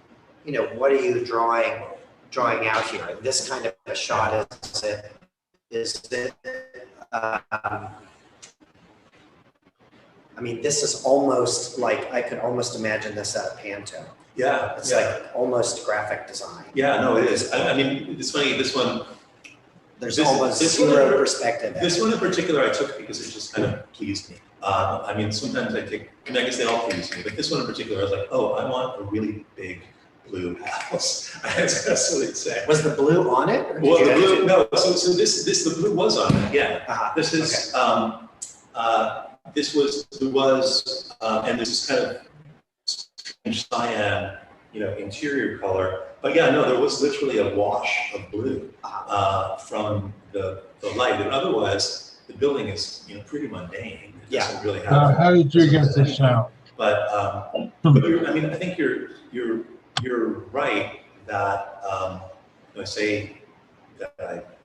[SPEAKER 1] drawing out here? And this kind of a shot, is it I mean, this is almost like, I could almost imagine this at a Pantone. It's like almost graphic design.
[SPEAKER 2] No, it is. I mean, it's funny, this one,
[SPEAKER 1] there's almost zero perspective.
[SPEAKER 2] This one in particular I took because it just kind of pleased me. I mean, sometimes I guess they all please me, but this one in particular, I was like, oh, I want a really big blue house. That's what it said.
[SPEAKER 1] Was the blue on it? Or
[SPEAKER 2] well, the blue, no. So the blue was on it. This is and this is kind of strange cyan, interior color. But there was literally a wash of blue from the light. And otherwise, the building is pretty mundane. It doesn't really have.
[SPEAKER 3] How did you get this out?
[SPEAKER 2] But I think you're right that I say that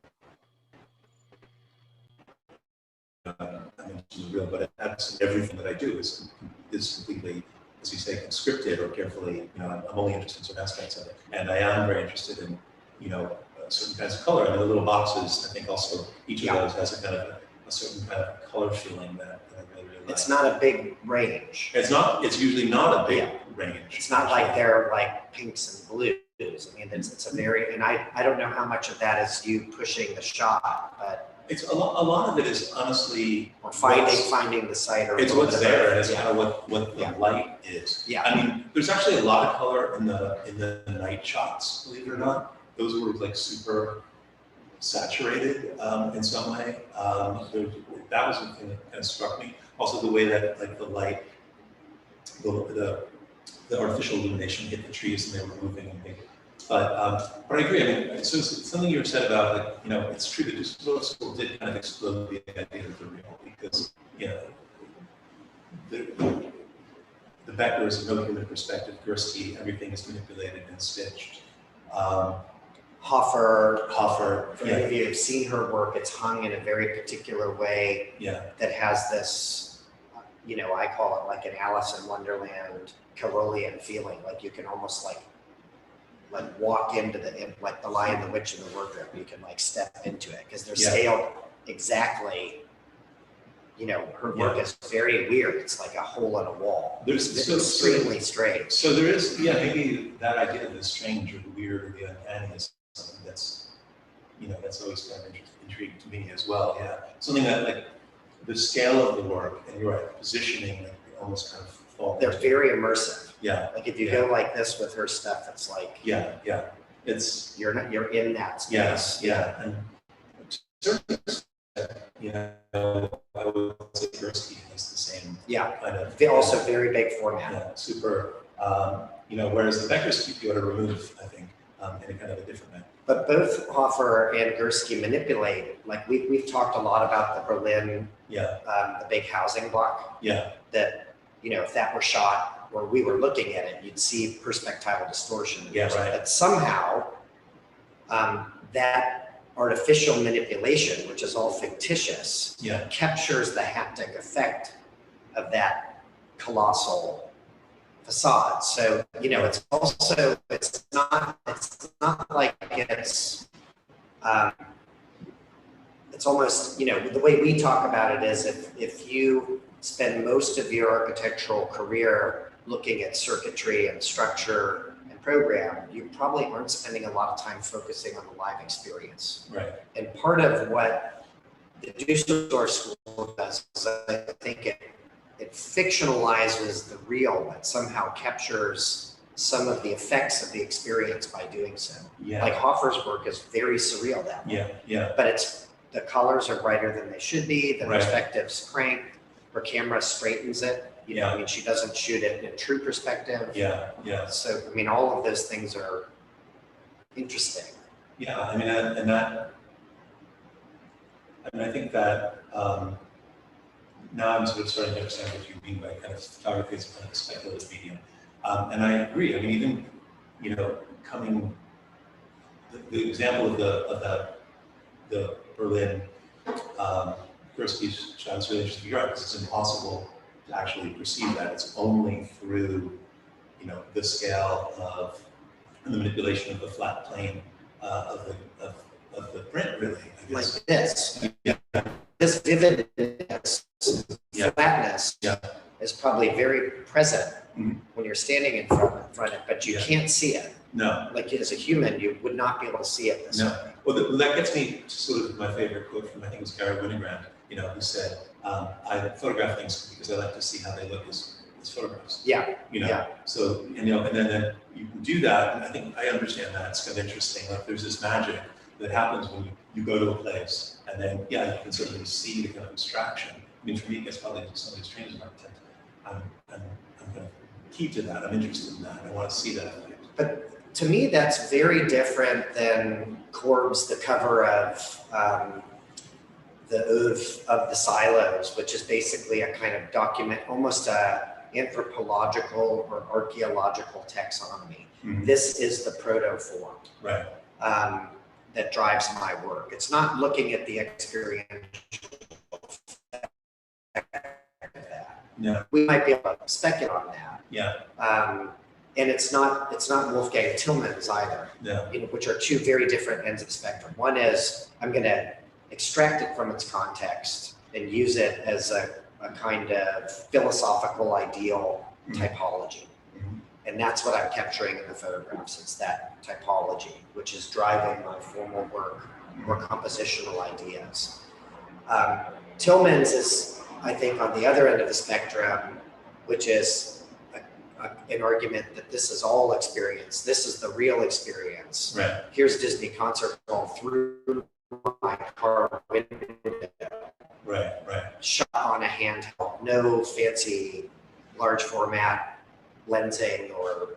[SPEAKER 2] I mean, it's real, but everything that I do is completely as you say, scripted or carefully, I'm only interested in certain aspects of it. And I am very interested in, certain kinds of color. And the little boxes, I think also each of those has a kind of a certain kind of color feeling that I really like.
[SPEAKER 1] It's not a big range.
[SPEAKER 2] It's usually not a big range.
[SPEAKER 1] It's not like they're like pinks and blues. I mean, it's a very, and I don't know how much of that is you pushing the shot, but
[SPEAKER 2] it's a lot of it is honestly
[SPEAKER 1] or finding the site, or
[SPEAKER 2] it's what's there, and it's kind of what the light is.
[SPEAKER 1] Yeah.
[SPEAKER 2] I mean, there's actually a lot of color in the night shots, believe it or not. Those were like super saturated in some way. That was the thing that kind of struck me. Also, the way that like the light, the artificial illumination hit the trees and they were moving and big. But I agree. I mean, so something you said about, like, it's true that Düsseldorf School did kind of explode the idea of the real, because the Beckers, no human perspective, Gursky, everything is manipulated and stitched.
[SPEAKER 1] Hoffer, for any of you who've seen her work, it's hung in a very particular way that has this, I call it like an Alice in Wonderland Carolian feeling, like you can almost like walk into like the Lion, the Witch, and the Wardrobe. You can like step into it because they're scaled exactly. Her work is very weird. It's like a hole in a wall. It's extremely strange.
[SPEAKER 2] So there is, maybe that idea of the strange or the weird or the uncanny is something that's, that's always kind of intriguing to me as well. Yeah, something that like the scale of the work and your positioning, like, almost kind of fall.
[SPEAKER 1] They're very immersive.
[SPEAKER 2] Yeah.
[SPEAKER 1] Like if you go like this with her stuff, it's like
[SPEAKER 2] it's
[SPEAKER 1] you're in that space.
[SPEAKER 2] And certainly, I would say Gursky has the same kind of.
[SPEAKER 1] They're also very big format.
[SPEAKER 2] Yeah, super. Whereas the Beckers keep you at a remove, I think, in a kind of a different way.
[SPEAKER 1] But both Hoffer and Gursky manipulate. Like we've talked a lot about the Berlin, the big housing block.
[SPEAKER 2] Yeah.
[SPEAKER 1] That if that were shot or we were looking at it, you'd see perspectival distortion.
[SPEAKER 2] Yeah, right.
[SPEAKER 1] But somehow that artificial manipulation, which is all fictitious, captures the haptic effect of that colossal facade. So it's also it's not like it's almost the way we talk about it is if you spend most of your architectural career looking at circuitry and structure and program, you probably aren't spending a lot of time focusing on the live experience.
[SPEAKER 2] Right.
[SPEAKER 1] And part of what the Düsseldorf School does is I think it fictionalizes the real, but somehow captures some of the effects of the experience by doing so.
[SPEAKER 2] Yeah.
[SPEAKER 1] Like Hoffer's work is very surreal that way.
[SPEAKER 2] Yeah.
[SPEAKER 1] But the colors are brighter than they should be, the
[SPEAKER 2] Right.
[SPEAKER 1] perspective's cranked, her camera straightens it. I mean, she doesn't shoot it in a true perspective.
[SPEAKER 2] Yeah.
[SPEAKER 1] So, I mean, all of those things are interesting.
[SPEAKER 2] Yeah, I mean, I think that now I'm sort of starting to understand what you mean by kind of photography as kind of a speculative medium. And I agree. I mean, even, coming, the example of the Berlin Gursky's shot is really interesting because it's impossible to actually perceive that. It's only through, the scale of the manipulation of the flat plane of the print, really, I guess.
[SPEAKER 1] Like this.
[SPEAKER 2] Yeah.
[SPEAKER 1] This vividness, flatness is probably very present when you're standing in front of it, but you can't see it.
[SPEAKER 2] No.
[SPEAKER 1] Like as a human, you would not be able to see it this way.
[SPEAKER 2] Well, that gets me to sort of my favorite quote from, I think it was Gary Winogrand, who said, I photograph things because I like to see how they look as photographs.
[SPEAKER 1] Yeah.
[SPEAKER 2] So, and then you can do that, and I think I understand that. It's kind of interesting. Like there's this magic that happens when you go to a place, and then, you can certainly see the kind of abstraction. I mean, for me, it's probably somebody strange as an architect. I'm kind of key to that. I'm interested in that. I want to see that effect.
[SPEAKER 1] But to me, that's very different than Korb's The Cover of the Oath of the Silos, which is basically a kind of document, almost a anthropological or archaeological taxonomy.
[SPEAKER 2] Mm-hmm.
[SPEAKER 1] This is the protoform.
[SPEAKER 2] Right.
[SPEAKER 1] That drives my work. It's not looking at the experiential effect of that.
[SPEAKER 2] Yeah.
[SPEAKER 1] We might be able to speculate on that,
[SPEAKER 2] Yeah.
[SPEAKER 1] And it's not Wolfgang Tillmans either,
[SPEAKER 2] Yeah.
[SPEAKER 1] Which are two very different ends of the spectrum. One is I'm going to extract it from its context and use it as a kind of philosophical ideal typology. And that's what I'm capturing in the photographs. It's that typology, which is driving my formal work or compositional ideas. Tillmans is, I think, on the other end of the spectrum, which is an argument that this is all experience. This is the real experience.
[SPEAKER 2] Right.
[SPEAKER 1] Here's Disney Concert Hall through my car window.
[SPEAKER 2] Right.
[SPEAKER 1] Shot on a handheld, no fancy large format lensing or,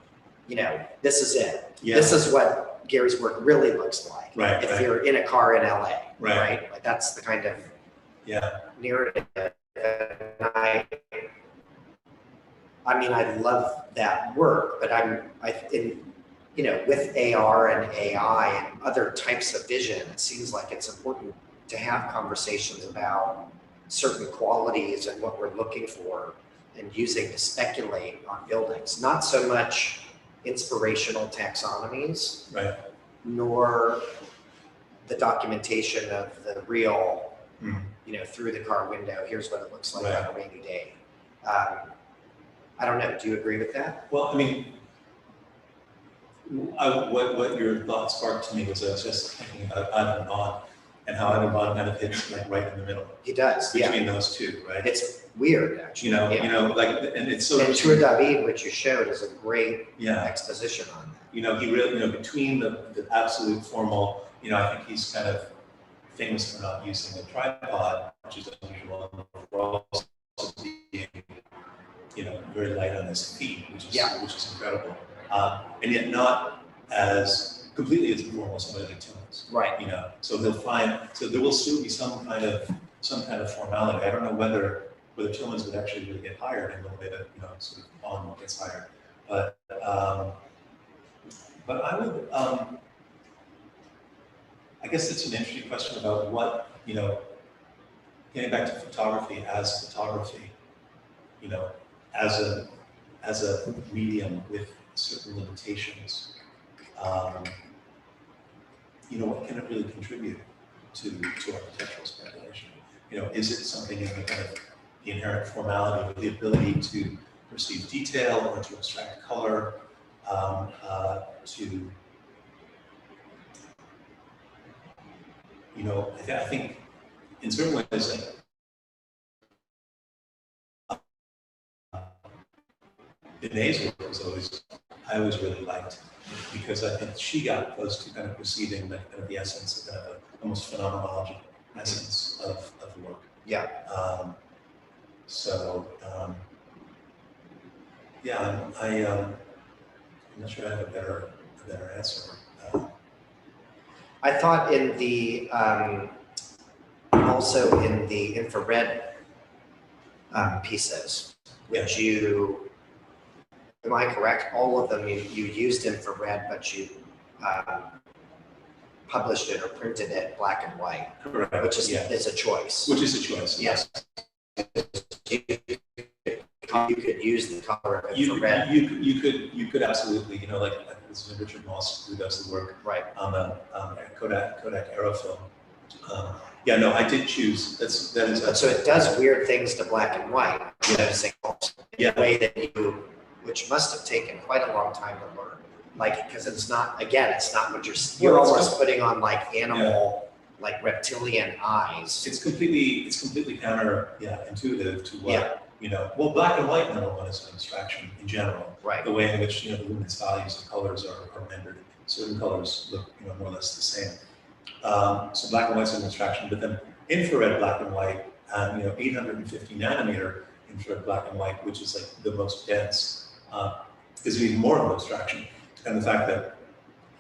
[SPEAKER 1] this is it.
[SPEAKER 2] Yeah.
[SPEAKER 1] This is what Gary's work really looks like.
[SPEAKER 2] Right.
[SPEAKER 1] If you're in a car in LA,
[SPEAKER 2] right?
[SPEAKER 1] Like that's the kind of
[SPEAKER 2] yeah
[SPEAKER 1] narrative. And I love that work, but with AR and AI and other types of vision, it seems like it's important to have conversations about certain qualities and what we're looking for and using to speculate on buildings. Not so much inspirational taxonomies,
[SPEAKER 2] right,
[SPEAKER 1] nor the documentation of the real, through the car window, here's what it looks like on a rainy day. I don't know, do you agree with that?
[SPEAKER 2] Well, what your thought sparked to me was I was just thinking about Ivan Bond and how Ivan Bond kind of hits like right in the middle.
[SPEAKER 1] He does,
[SPEAKER 2] between those two, right?
[SPEAKER 1] It's weird, actually.
[SPEAKER 2] And it's so.
[SPEAKER 1] And Tour David, which you showed, is a great exposition on that.
[SPEAKER 2] He really, between the absolute formal, I think he's kind of famous for not using a tripod, which is unusual, and for also being, very light on his feet, which is incredible. And yet not as completely as formal as somebody like Tillmans.
[SPEAKER 1] Right.
[SPEAKER 2] So there will still be some kind of formality. I don't know whether Tillmans would actually really get hired in the way that, sort of Bond gets hired. But I would, I guess it's an interesting question about what, getting back to photography as photography, as a medium with certain limitations, what can it really contribute to architectural speculation? Is it something in the kind of the inherent formality of the ability to perceive detail or to abstract color, I think in certain ways, Danae's work I always really liked, because I think she got close to kind of perceiving the essence of almost phenomenological essence of the work.
[SPEAKER 1] Yeah.
[SPEAKER 2] I'm not sure I have a better answer.
[SPEAKER 1] I thought in the also in the infrared pieces, which am I correct? All of them you used infrared, but you published it or printed it black and white.
[SPEAKER 2] Correct.
[SPEAKER 1] Which is a choice.
[SPEAKER 2] Which is a choice.
[SPEAKER 1] Yes. You could use the color of infrared.
[SPEAKER 2] You could absolutely, like this is Richard Moss who does the work on the Kodak Aerofilm. I did choose. That is.
[SPEAKER 1] So it does weird things to black and white. Noticing in a way that which must have taken quite a long time to learn. Because it's not what you're almost putting on like animal, like reptilian eyes.
[SPEAKER 2] It's completely counterintuitive to what. Well, black and white, number one, is an abstraction in general.
[SPEAKER 1] Right.
[SPEAKER 2] The way in which the luminance values of colors are rendered. Certain colors look more or less the same. So black and white is an abstraction, but then infrared black and white, 850 nanometer infrared black and white, which is like the most dense, is even more of an abstraction. And the fact that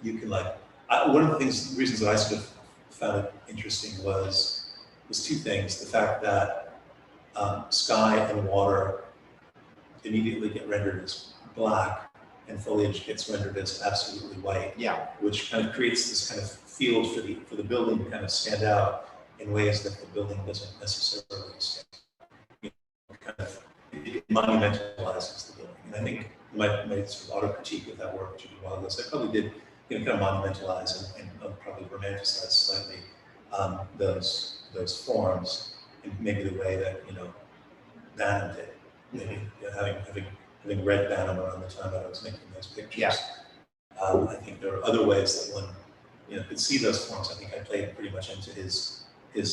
[SPEAKER 2] you can one of the reasons that I sort of found it interesting was two things. The fact that sky and water immediately get rendered as black, and foliage gets rendered as absolutely white. Yeah. Which kind of creates this kind of field for the building to kind of stand out in ways that the building doesn't necessarily stand. It monumentalizes the building. And I think my sort of auto critique of that work, which you did a while ago, so I probably did, kind of monumentalize and probably romanticize slightly those forms in maybe the way that, Bannon did. Maybe having read Bannon around the time that I was making those pictures.
[SPEAKER 1] Yeah.
[SPEAKER 2] I think there are other ways that one, could see those forms. I think I played pretty much into his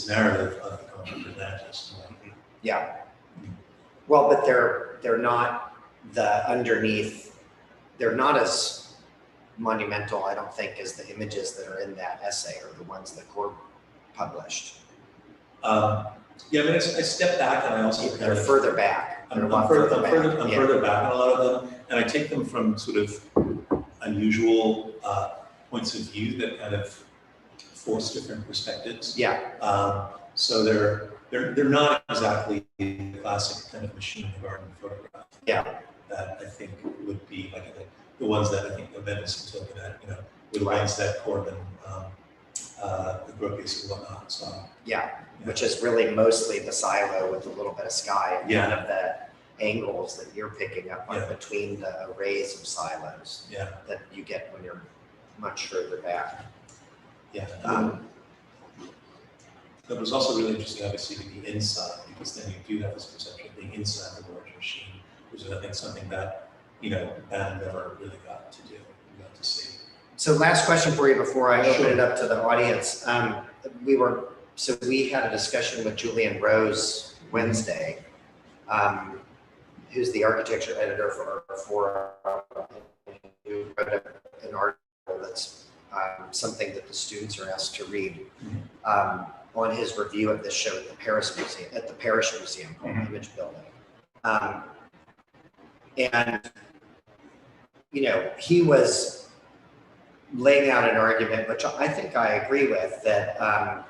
[SPEAKER 2] narrative of the comic Atlantis.
[SPEAKER 1] Yeah. Well, but they're not the underneath. They're not as monumental, I don't think, as the images that are in that essay or the ones that Core published.
[SPEAKER 2] Yeah, I mean, I stepped back and I also
[SPEAKER 1] they're further back.
[SPEAKER 2] I'm further back on a lot of them, and I take them from sort of unusual points of view that kind of force different perspectives.
[SPEAKER 1] Yeah.
[SPEAKER 2] So they're not exactly the classic kind of machine garden photograph.
[SPEAKER 1] Yeah.
[SPEAKER 2] That I think would be like the ones that I think Bendis was looking at, were the ones that Corbin, the Gropius and whatnot. So
[SPEAKER 1] yeah, which is really mostly the silo with a little bit of sky and
[SPEAKER 2] Yeah.
[SPEAKER 1] none of the angles that you're picking up on between the arrays of silos that you get when you're much further back.
[SPEAKER 2] Yeah. But it was also really interesting, obviously, to be inside, because then you do have this perception of being inside the large machine, which is, I think, something that, Bannon never really got to do, got to see.
[SPEAKER 1] So last question for you before I
[SPEAKER 2] Sure.
[SPEAKER 1] open it up to the audience. We had a discussion with Julian Rose Wednesday, who's the architecture editor for who wrote an article that's something that the students are asked to read on his review of this show at the Paris Museum called Image Building. And he was laying out an argument, which I think I agree with, that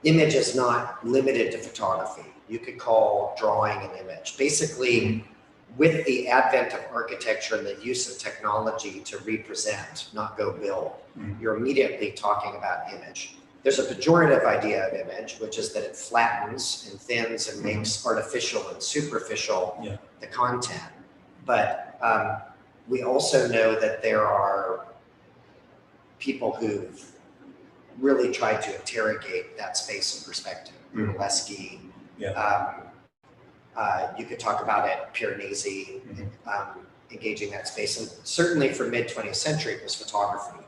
[SPEAKER 1] image is not limited to photography. You could call drawing an image. Basically, with the advent of architecture and the use of technology to represent, not go build, you're immediately talking about image. There's a pejorative idea of image, which is that it flattens and thins and makes artificial and superficial the content. But we also know that there are people who've really tried to interrogate that space and perspective. Brunelleschi, you could talk about it, Piranesi, engaging that space. And certainly for mid-20th century, it was photography.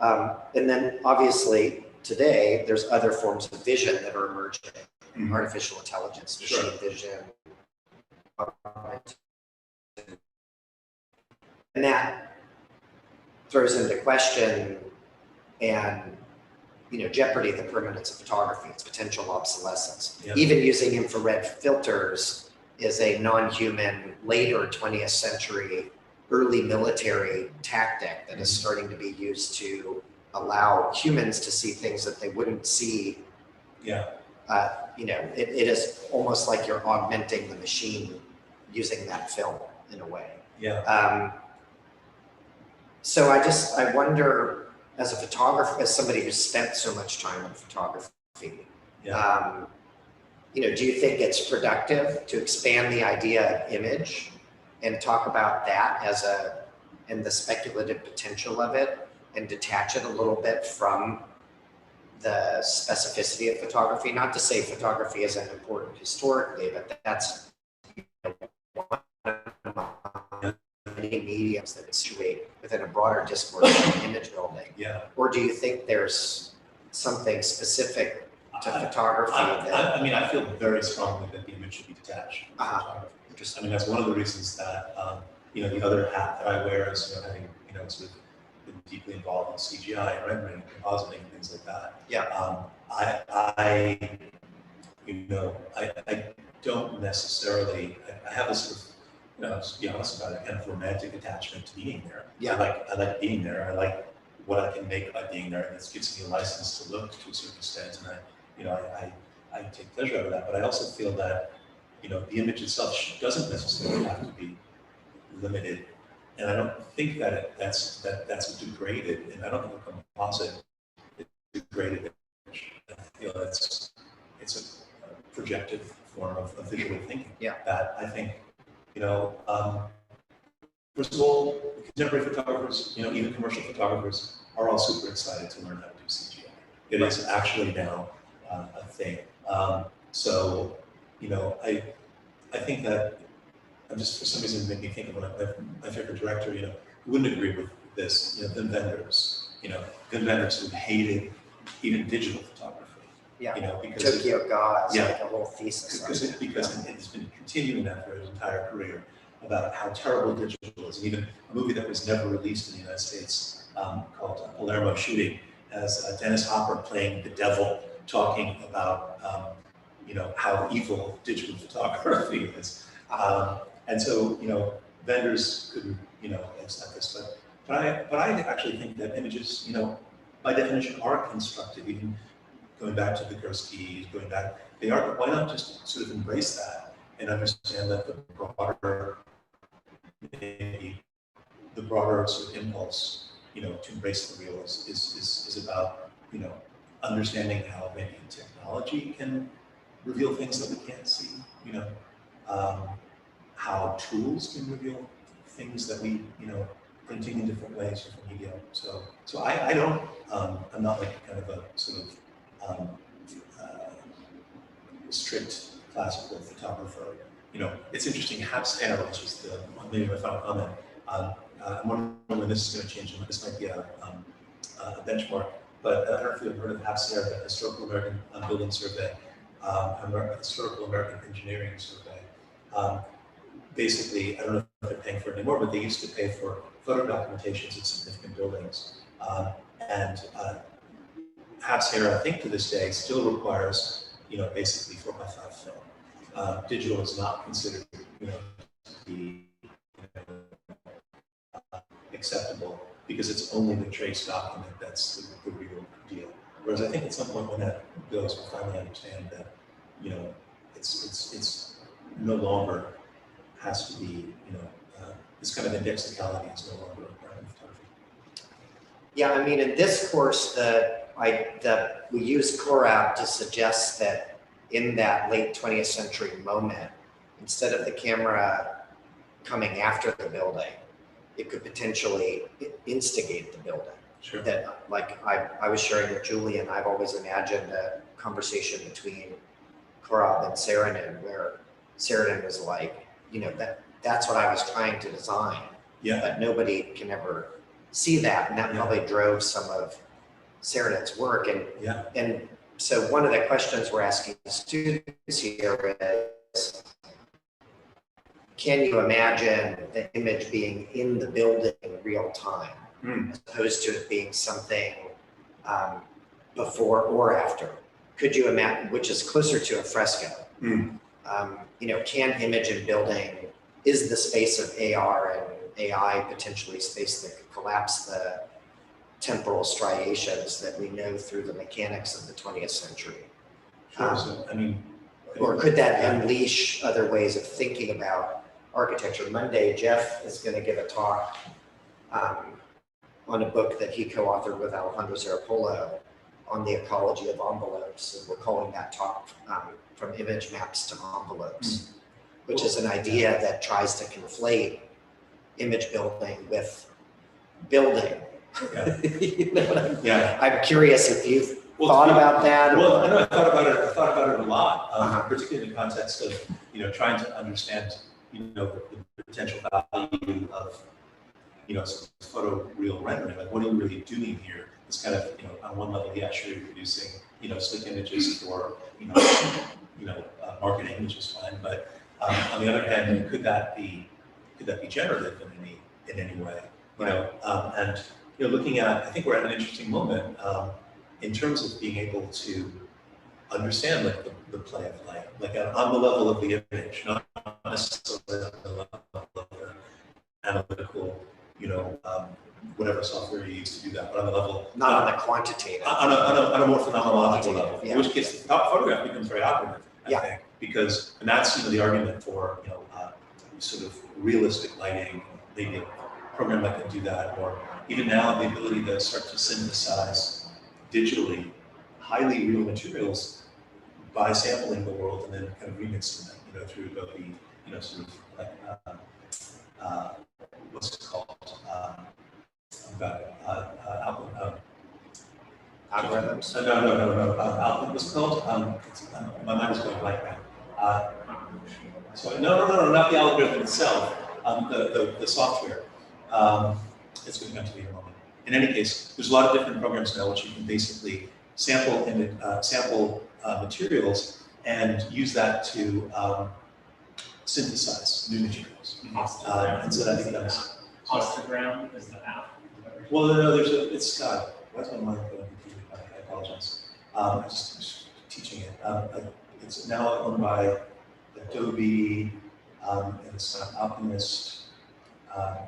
[SPEAKER 1] And then obviously today, there's other forms of vision that are emerging. Artificial intelligence, machine vision. And that throws into question and jeopardy the permanence of photography, its potential obsolescence. Even using infrared filters is a non-human, later 20th century, early military tactic that is starting to be used to allow humans to see things that they wouldn't see. It is almost like you're augmenting the machine using that film in a way. So I wonder, as a photographer, as somebody who's spent so much time on photography, do you think it's productive to expand the idea of image and talk about that and the speculative potential of it and detach it a little bit from the specificity of photography? Not to say photography isn't important historically, but that's one of many mediums that situate within a broader discourse of image building. Or do you think there's something specific to photography that...
[SPEAKER 2] I feel very strongly that the image should be detached from photography.
[SPEAKER 1] Interesting.
[SPEAKER 2] That's one of the reasons that, the other hat that I wear is, having, sort of been deeply involved in CGI, rendering, compositing, things like that. I don't necessarily, I have a sort of, to be honest about it, kind of romantic attachment to being there. I like being there. I like what I can make by being there, and it gives me a license to look to a certain extent, and I take pleasure out of that. But I also feel that, the image itself doesn't necessarily have to be limited, and I don't think that that's degraded, and I don't think a composite is degraded image. I feel it's a projective form of visual thinking. That I think, first of all, contemporary photographers, even commercial photographers are all super excited to learn how to do CGI. It is actually now a thing. So, I think that I'm just, for some reason, it made me think of my favorite director, who wouldn't agree with this, Vim Wenders who hated even digital photography.
[SPEAKER 1] Yeah.
[SPEAKER 2] Because
[SPEAKER 1] Tokyo God is like a whole thesis.
[SPEAKER 2] Because it's been continuing that for his entire career about how terrible digital is. And even a movie that was never released in the United States called Palermo Shooting has Dennis Hopper playing the devil, talking about how evil digital photography is. And so, vendors couldn't, accept this, but I actually think that images, by definition, are constructed. Even going back to the Gursky, they are. Why not just sort of embrace that and understand that the broader sort of impulse, to embrace the real is about, understanding how maybe technology can reveal things that we can't see, how tools can reveal things that we, printing in different ways from media. So I don't, I'm not like kind of a sort of strict classical photographer. It's interesting, Hapsara, which is maybe my final comment. I'm wondering when this is going to change. This might be a benchmark, but I don't know if you've heard of Hapsara, the Historical American Building Survey, Historical American Engineering Survey. Basically, I don't know if they're paying for it anymore, but they used to pay for photo documentations of significant buildings. And Hapsara, I think to this day, still requires, basically 4x5 film. Digital is not considered, to be acceptable because it's only the trace document that's the real deal. Whereas I think at some point when that goes, we'll finally understand that, it's no longer has to be, this kind of indexicality is no longer a part of photography.
[SPEAKER 1] Yeah, I mean, in this course, we use Corab to suggest that in that late 20th century moment, instead of the camera coming after the building, it could potentially instigate the building.
[SPEAKER 2] Sure.
[SPEAKER 1] That, like I was sharing with Julian, I've always imagined a conversation between Corab and Saarinen, where Saarinen was like, that's what I was trying to design.
[SPEAKER 2] Yeah.
[SPEAKER 1] But nobody can ever see that, and that probably drove some of Saarinen's work. And so one of the questions we're asking the students here is, can you imagine the image being in the building in real time, as opposed to it being something before or after? Could you imagine, which is closer to a fresco? Can image in building, is the space of AR and AI potentially space that could collapse the temporal striations that we know through the mechanics of the 20th century?
[SPEAKER 2] Sure. So,
[SPEAKER 1] or could that unleash other ways of thinking about architecture? Monday, Jeff is going to give a talk on a book that he co-authored with Alejandro Zarapolo on the ecology of envelopes. And we're calling that talk From Image Maps to Envelopes, which is an idea that tries to conflate image building with building.
[SPEAKER 2] Yeah.
[SPEAKER 1] I'm curious if you've thought about that.
[SPEAKER 2] Well, I know I thought about it a lot, particularly in the context of trying to understand the potential value of photoreal rendering. Like, what are you really doing here? It's kind of on one level, yeah, sure, you're producing slick images for marketing, which is fine, but on the other hand, could that be generative in any way? And looking at, I think we're at an interesting moment in terms of being able to understand like the play of light, like on the level of the image, not necessarily on the level of the analytical, whatever software you use to do that, but on the level,
[SPEAKER 1] not on the quantitative,
[SPEAKER 2] on a more phenomenological level. In which case, the photograph becomes very operative, I think, because, and that's the argument for sort of realistic lighting, maybe a program that can do that, or even now the ability to start to synthesize digitally highly real materials by sampling the world and then kind of remixing them, through Adobe, sort of like what's
[SPEAKER 1] Algorithms?
[SPEAKER 2] No. What's it called? My mind is going blank now. So no, not the algorithm itself. The software. It's going to come to me in a moment. In any case, there's a lot of different programs now which you can basically sample materials and use that to synthesize new materials. And so I think that's
[SPEAKER 3] Ostagram is the app.
[SPEAKER 2] well, no, it's why is my mind going completely blank? I apologize. I'm just teaching it. It's now owned by Adobe, and it's an Alchemist.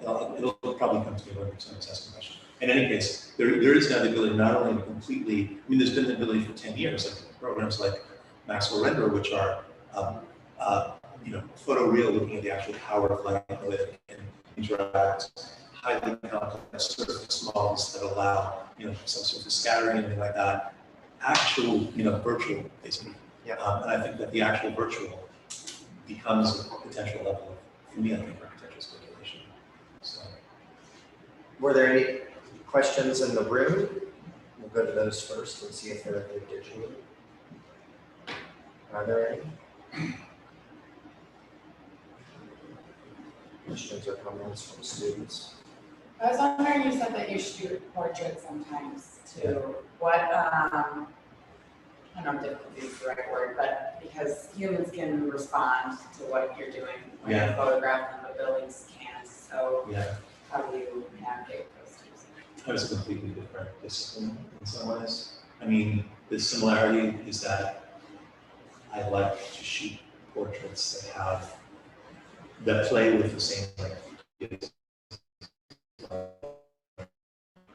[SPEAKER 2] It'll probably come to me when someone's asking a question. In any case, there is now the ability not only to completely, there's been the ability for 10 years, like programs like Maxwell Render, which are, photoreal, looking at the actual power of light, the way that it can interact, highly complex surface models that allow, some sort of scattering and things like that. Actual, virtual, basically.
[SPEAKER 1] Yeah.
[SPEAKER 2] And I think that the actual virtual becomes a potential level for me, I think, architectural speculation. So,
[SPEAKER 1] Were there any questions in the room? We'll go to those first and see if there are any digitally. Are there any? Questions or comments from students?
[SPEAKER 4] I was wondering, you said that you shoot portraits sometimes too. What, I don't know if difficulty is the right word, but because humans can respond to what you're doing when
[SPEAKER 2] Yeah.
[SPEAKER 4] you're photographing, but buildings can't. So
[SPEAKER 2] yeah,
[SPEAKER 4] how do you navigate those two?
[SPEAKER 2] that was a completely different discipline in some ways. The similarity is that I like to shoot portraits that play with the same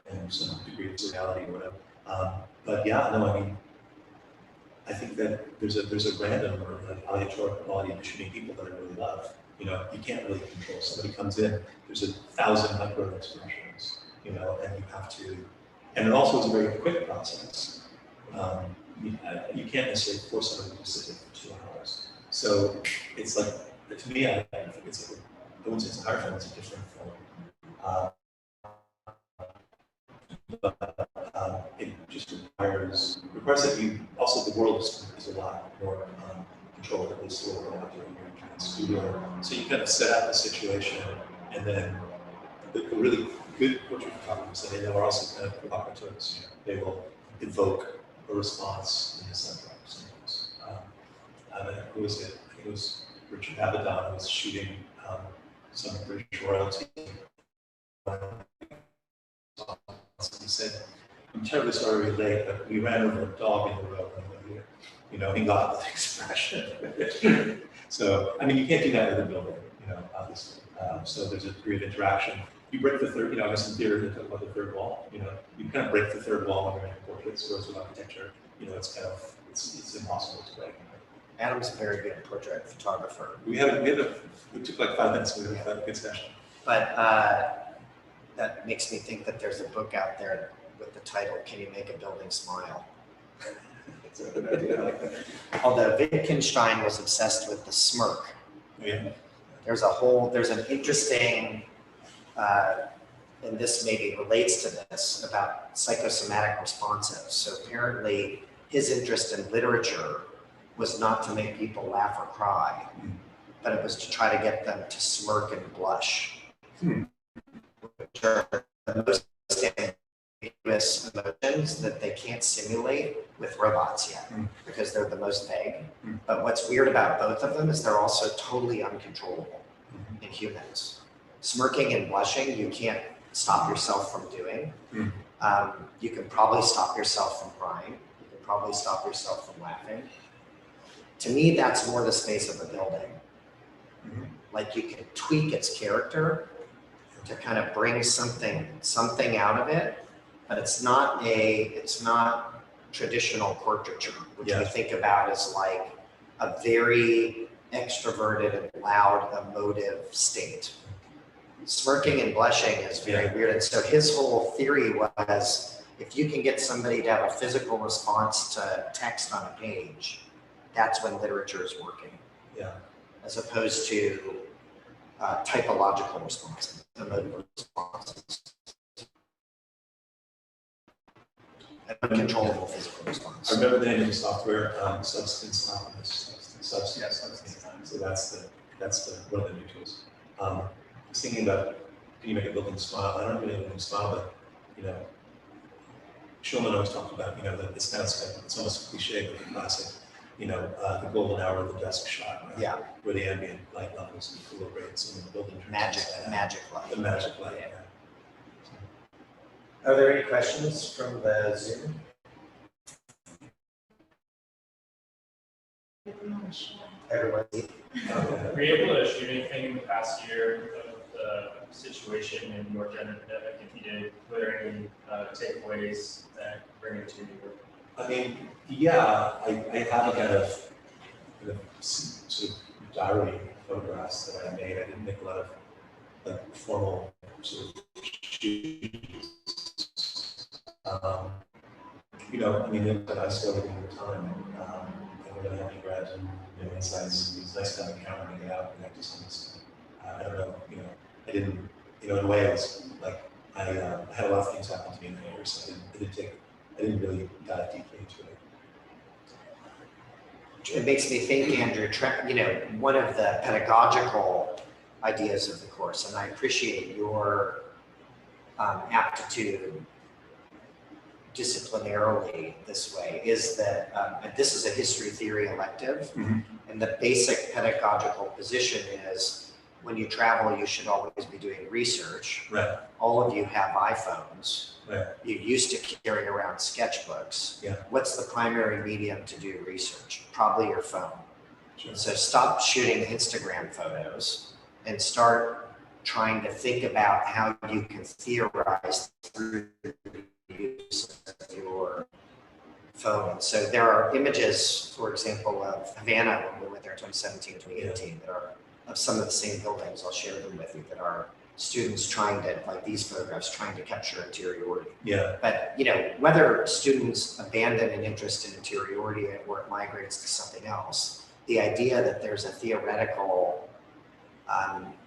[SPEAKER 2] and some degree of reality or whatever. But yeah, no, I think that there's a random or an aleatoric quality to shooting people that I really love. You can't really control. Somebody comes in, there's 1,000 micro expressions, and you have to, and it also is a very quick process. You can't necessarily force somebody to sit there for 2 hours. So it's like, to me, I think it's like, I wouldn't say it's an art form, it's a different form. It just requires that you, also the world is a lot more controlled, at least a little bit out there in your studio. So you kind of set out the situation, and then the really good portrait photographers, they are also kind of provocateurs. They will evoke a response in the center of sometimes. Who was it? I think it was Richard Avedon who was shooting some British royalty. He said, I'm terribly sorry we're late, but we ran over a dog in the road on the way here. He got the expression. So, you can't do that with a building, obviously. So there's a degree of interaction. You break the third, I guess in theory, they talk about the third wall. You kind of break the third wall when you're in portraits, whereas with architecture, it's kind of, it's impossible to break.
[SPEAKER 1] Adam's a very good portrait photographer.
[SPEAKER 2] We took like 5 minutes, we had a good session.
[SPEAKER 1] But that makes me think that there's a book out there with the title, Can You Make a Building Smile?
[SPEAKER 2] It's a good idea, I like that.
[SPEAKER 1] Although Wittgenstein was obsessed with the smirk.
[SPEAKER 2] Yeah.
[SPEAKER 1] There's an interesting, and this maybe relates to this, about psychosomatic responses. So apparently his interest in literature was not to make people laugh or cry, but it was to try to get them to smirk and blush. Which are the most ambiguous emotions that they can't simulate with robots yet, because they're the most vague. But what's weird about both of them is they're also totally uncontrollable in humans. Smirking and blushing, you can't stop yourself from doing. You can probably stop yourself from crying. You can probably stop yourself from laughing. To me, that's more the space of a building. Like you can tweak its character to kind of bring something out of it, but it's not traditional portraiture, which we think about as like a very extroverted and loud emotive state. Smirking and blushing is very weird. And so his whole theory was, if you can get somebody to have a physical response to text on a page, that's when literature is working.
[SPEAKER 2] Yeah.
[SPEAKER 1] As opposed to typological responses, emotive responses. an uncontrollable physical response.
[SPEAKER 2] I remember the name of the software, Substance Optimist.
[SPEAKER 3] Substance.
[SPEAKER 2] So that's one of the new tools. I was thinking about, can you make a building smile? I don't really make a building smile, but Schulman always talked about, that it's almost a cliche, but the classic, the golden hour of the desk shot, right?
[SPEAKER 1] Yeah.
[SPEAKER 2] Where the ambient light levels equilibrates and the building
[SPEAKER 1] Magic light.
[SPEAKER 2] the magic light.
[SPEAKER 1] Yeah.
[SPEAKER 2] Yeah.
[SPEAKER 1] Are there any questions from the Zoom? Everyone?
[SPEAKER 3] Were you able to shoot anything in the past year of the situation in your pandemic? If you did, were there any takeaways that bring it to you?
[SPEAKER 2] I mean, yeah, I have a kind of sort of diary photographs that I made. I didn't make a lot of formal sort of shoots. I mean, I still living in the time. I really have read insights. It's nice to have a camera to get out and connect to something. I don't know, I didn't, in a way, it's like I had a lot of things happen to me in the year, so I didn't really dive deeply into it.
[SPEAKER 1] It makes me think, Andrew, one of the pedagogical ideas of the course, and I appreciate your aptitude disciplinarily this way, is that and this is a history theory elective, and the basic pedagogical position is when you travel, you should always be doing research.
[SPEAKER 2] Right.
[SPEAKER 1] All of you have iPhones.
[SPEAKER 2] Right.
[SPEAKER 1] You used to carry around sketchbooks.
[SPEAKER 2] Yeah.
[SPEAKER 1] What's the primary medium to do research? Probably your phone.
[SPEAKER 2] Sure.
[SPEAKER 1] So stop shooting Instagram photos and start trying to think about how you can theorize through the use of your phone. So there are images, for example, of Havana when we went there in 2017, 2018, that are of some of the same buildings. I'll share them with you, that are students trying to, like these photographs, trying to capture interiority.
[SPEAKER 2] Yeah.
[SPEAKER 1] But whether students abandon an interest in interiority or it migrates to something else, the idea that there's a theoretical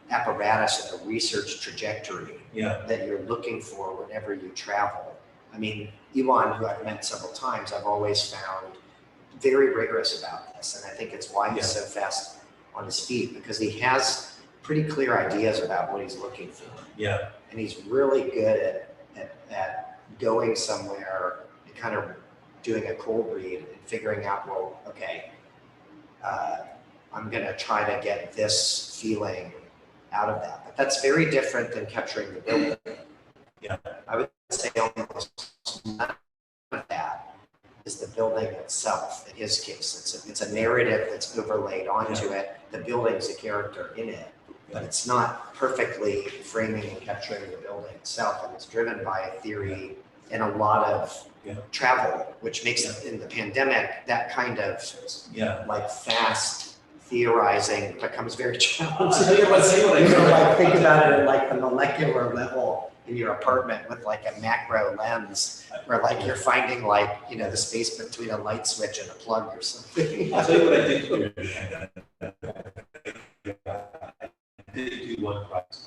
[SPEAKER 1] apparatus and a research trajectory that you're looking for whenever you travel. I mean, Iwan, who I've met several times, I've always found very rigorous about this. And I think it's why he's so fast on his feet, because he has pretty clear ideas about what he's looking for.
[SPEAKER 2] Yeah.
[SPEAKER 1] And he's really good at going somewhere and kind of doing a cold read and figuring out, well, okay, I'm going to try to get this feeling out of that. But that's very different than capturing the building.
[SPEAKER 2] Yeah.
[SPEAKER 1] I would say almost none of that is the building itself. In his case, it's a narrative that's overlaid onto it. The building's a character in it, but it's not perfectly framing and capturing the building itself. And it's driven by a theory and a lot of travel, which makes it in the pandemic, that kind of like fast theorizing becomes very challenging. Think about it at like the molecular level in your apartment with like a macro lens, where like you're finding like, the space between a light switch and a plug or something.
[SPEAKER 2] I'll tell you what I did do. I did do one project.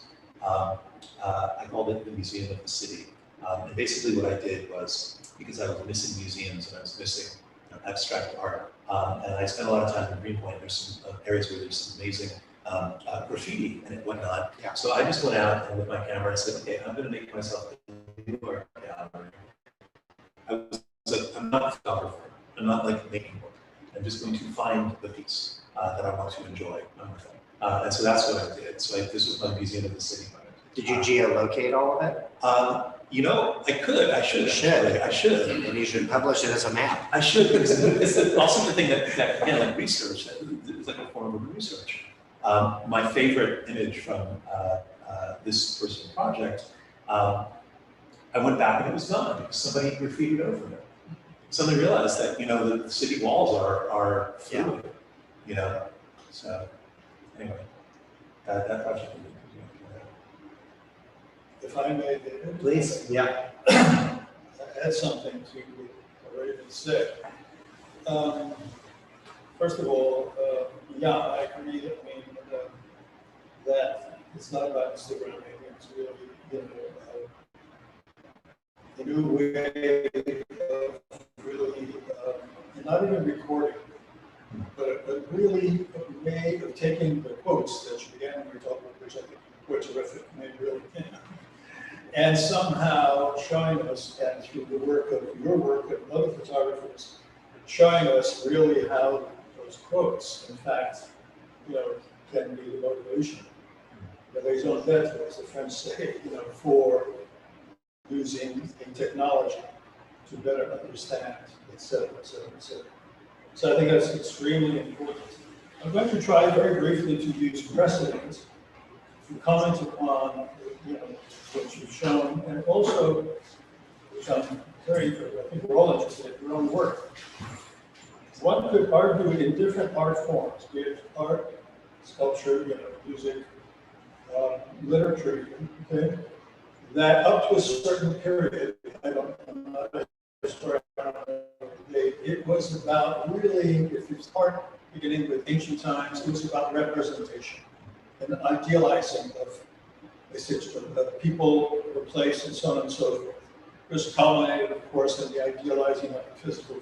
[SPEAKER 2] I called it the Museum of the City. And basically what I did was, because I was missing museums and I was missing abstract art, and I spent a lot of time in Greenpoint. There's some areas where there's some amazing graffiti and whatnot.
[SPEAKER 1] Yeah.
[SPEAKER 2] So I just went out and with my camera, I said, okay, I'm going to make myself a new art gallery. I'm not a photographer. I'm not like making work. I'm just going to find the piece that I want to enjoy. And so that's what I did. So this was my Museum of the City project.
[SPEAKER 1] Did you geolocate all of it?
[SPEAKER 2] I could. I should. I should.
[SPEAKER 1] And you should publish it as a map.
[SPEAKER 2] I should, because it's also the thing that again, like research, it's like a form of research. My favorite image from this personal project, I went back and it was gone because somebody graffitied over it. Somebody realized that, the city walls are fluid, So anyway, that project.
[SPEAKER 5] If I may, David?
[SPEAKER 1] Please, yeah.
[SPEAKER 5] Add something to what already been said. First of all, I agree that it's not about Instagram, it's really, a new way of really, not even recording, but really a way of taking the quotes that you began when you talked about, which I think were terrific, made really, and somehow showing us, and through the work of your work and other photographers, showing us really how those quotes, in fact, can be the motivation. The raison d'etre, as the French say, for using a technology to better understand, et cetera, et cetera, et cetera. So I think that's extremely important. I'm going to try very briefly to use precedent to comment upon, what you've shown, and also, which I'm I think we're all interested in, your own work. One could argue in different art forms, be it art, sculpture, music, literature, okay, that up to a certain period, I'm not a historian, it was about really, if you start beginning with ancient times, it was about representation and idealizing of a system, of people, a place, and so on and so forth. It was culminated, of course, in the idealizing of the physical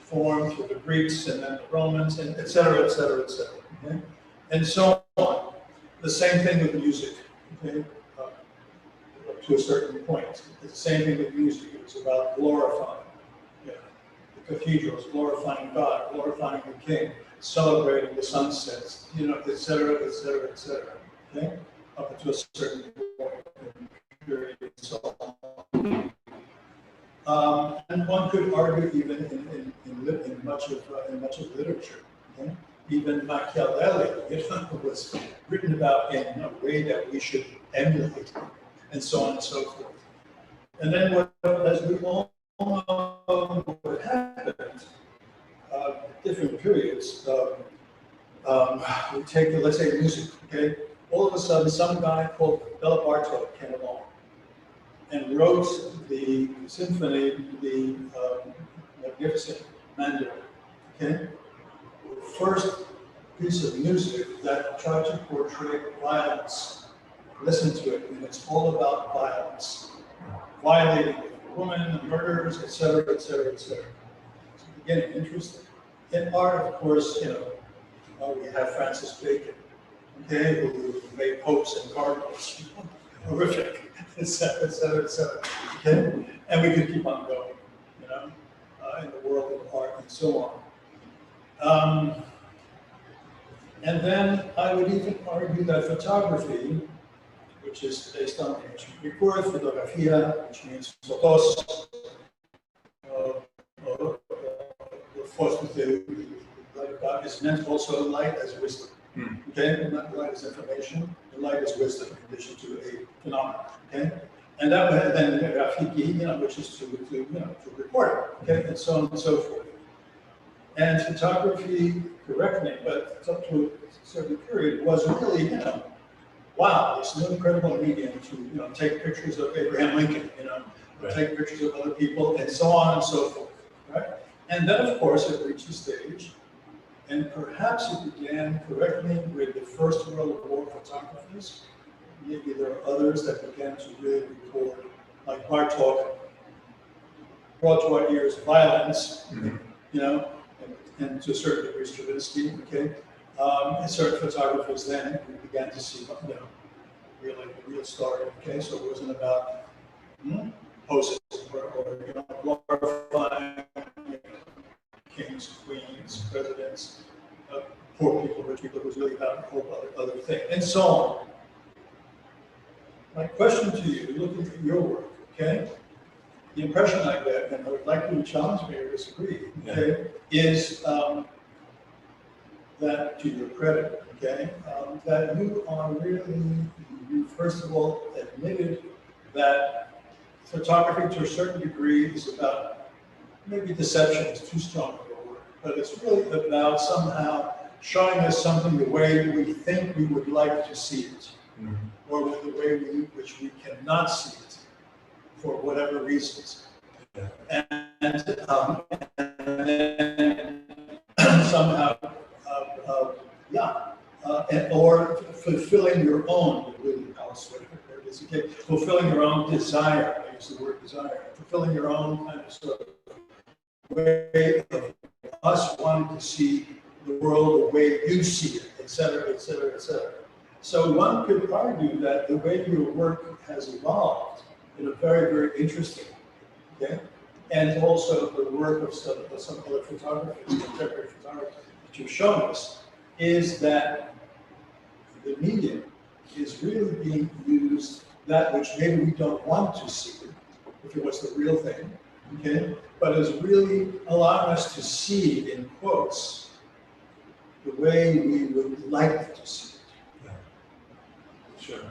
[SPEAKER 5] form through the Greeks and then the Romans, and et cetera, et cetera, et cetera. Okay? And so on. The same thing with music, okay? To a certain point. It's the same thing with music. It's about glorifying the cathedrals, glorifying God, glorifying the King, celebrating the sunsets, et cetera, et cetera, et cetera. Okay? Up to a certain point period and so on. And one could argue even in much of literature. Okay? Even Machiavelli, was written about in a way that we should emulate, and so on and so forth. And then, as we all know, what happened, different periods. We take, let's say, music. Okay, all of a sudden, some guy called Bela Bartok came along and wrote the symphony, the Magnificent Mandarin. Okay. First piece of music that tried to portray violence. Listen to it, and it's all about violence. Violating a woman, murders, et cetera, et cetera, et cetera. So beginning, interesting. In art, of course, we have Francis Bacon, okay, who made popes and cardinals. Horrific, et cetera, et cetera, et cetera. Okay? And we could keep on going, in the world of art and so on. And then I would even argue that photography, which is based on ancient Greek word, photografia, which means photos, light of God is meant also light as wisdom. Okay, not light as information, the light is wisdom in addition to a phenomenon. Okay, and that then grafiki, which is to record it. Okay, and so on and so forth. And photography, correct me, but up to a certain period was really, wow, it's an incredible medium to, take pictures of Abraham Lincoln,
[SPEAKER 2] Right.
[SPEAKER 5] Take pictures of other people, and so on and so forth, right? And then, of course, it reached a stage, and perhaps it began, correct me, with the First World War photographers. Maybe there are others that began to really record, like Bartok, brought to our ears violence, and to a certain degree, Stravinsky, okay? And certain photographers then, we began to see, really the real story, okay? So it wasn't about poses or glorifying kings, queens, presidents, poor people, rich people. It was really about a whole other thing, and so on. My question to you, looking at your work, okay? The impression I get, and I would like you to challenge me or disagree, okay, is that, to your credit, okay, that you are really, you first of all admitted that photography to a certain degree is about, maybe deception is too strong of a word, but it's really about somehow showing us something the way we think we would like to see it, or the way which we cannot see it, for whatever reasons. And then somehow, or fulfilling your own, fulfilling your own desire, use the word desire, fulfilling your own kind of sort of way of us wanting to see the world the way you see it, et cetera, et cetera, et cetera. So one could argue that the way your work has evolved in a very, very interesting way, okay? And also the work of some other photographers, contemporary photographers that you've shown us, is that the medium is really being used, that which maybe we don't want to see, if it was the real thing, okay? But is really allowing us to see, in quotes, the way we would like to see it.
[SPEAKER 2] Yeah. Sure.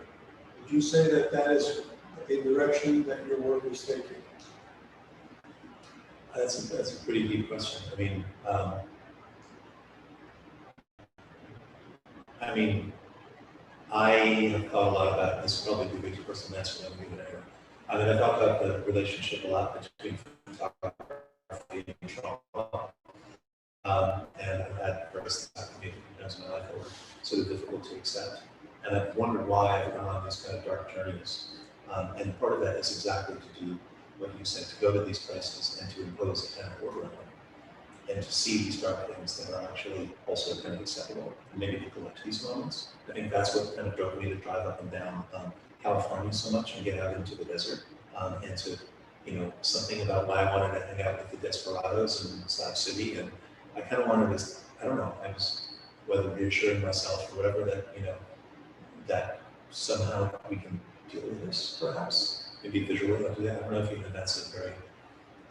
[SPEAKER 5] Would you say that that is a direction that your work is taking?
[SPEAKER 2] That's a pretty deep question. I have thought a lot about this. Probably the biggest person answer that I'm giving it. I thought about the relationship a lot between photography and trauma. And I've had various things happen in my life that were sort of difficult to accept. And I've wondered why I've gone on these kind of dark journeys. And part of that is exactly to do what you said, to go to these places and to impose a kind of order on them. And to see these dark things that are actually also kind of acceptable, and maybe to collect these moments. I think that's what kind of drove me to drive up and down California so much and get out into the desert, and to, something about why I wanted to hang out with the desperados in Slab City. And I kind of wanted to, I don't know, I was, whether reassuring myself or whatever, that, that somehow we can deal with this, perhaps. Maybe visually, I'll do that. I don't know if you think that's a very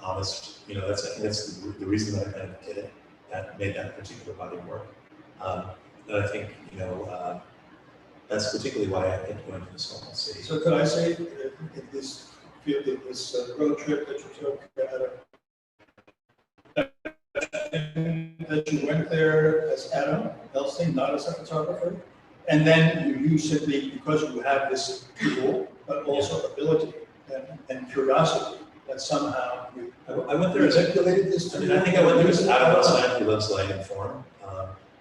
[SPEAKER 2] honest, that's the reason that I kind of did it, that made that particular body work. And I think, that's particularly why I think going to this whole city.
[SPEAKER 5] So could I say, in this road trip that you took, that you went there as Adam Elstein, not as a photographer, and then you simply, because you have this tool, but also ability and curiosity, that somehow you
[SPEAKER 2] I went there as
[SPEAKER 5] articulated this.
[SPEAKER 2] I think I went there as Adam Elstein, who loves light and form,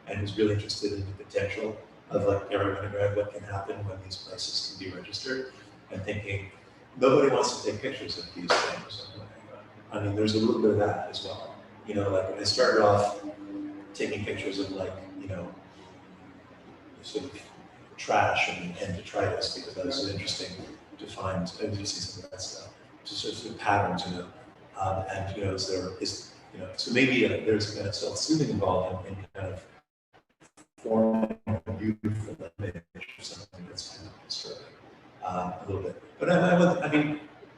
[SPEAKER 2] and who's really interested in the potential of like aerodynamic, what can happen when these places can be registered, and thinking nobody wants to take pictures of these things. I mean, there's a little bit of that as well. Like I started off taking pictures of sort of trash and detritus, because that was so interesting to find. I was see some of that stuff, just sort of patterns, so maybe there's kind of self-soothing involved in kind of forming a beautiful image of something that's kind of disturbing a little bit. But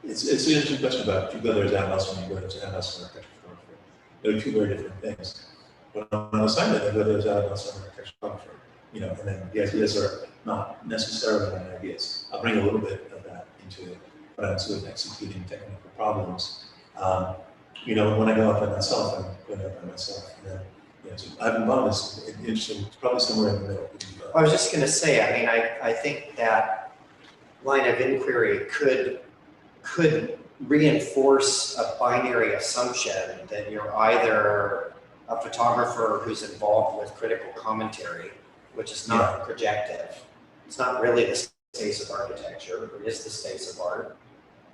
[SPEAKER 2] it's an interesting question about if you go there as Adam Elstein and you go there as Adam Elstein or architecture photographer. They're two very different things. But on the assignment, I go there as Adam Elstein or architecture photographer. And then the ideas are not necessarily my ideas. I'll bring a little bit of that into it, but I'm sort of executing technical problems. When I go out by myself, I'm going out by myself. And then, so I've been on this interesting, it's probably somewhere in the middle.
[SPEAKER 1] I was just going to say, I think that line of inquiry could reinforce a binary assumption that you're either a photographer who's involved with critical commentary, which is not projective. It's not really the space of architecture, it is the space of art.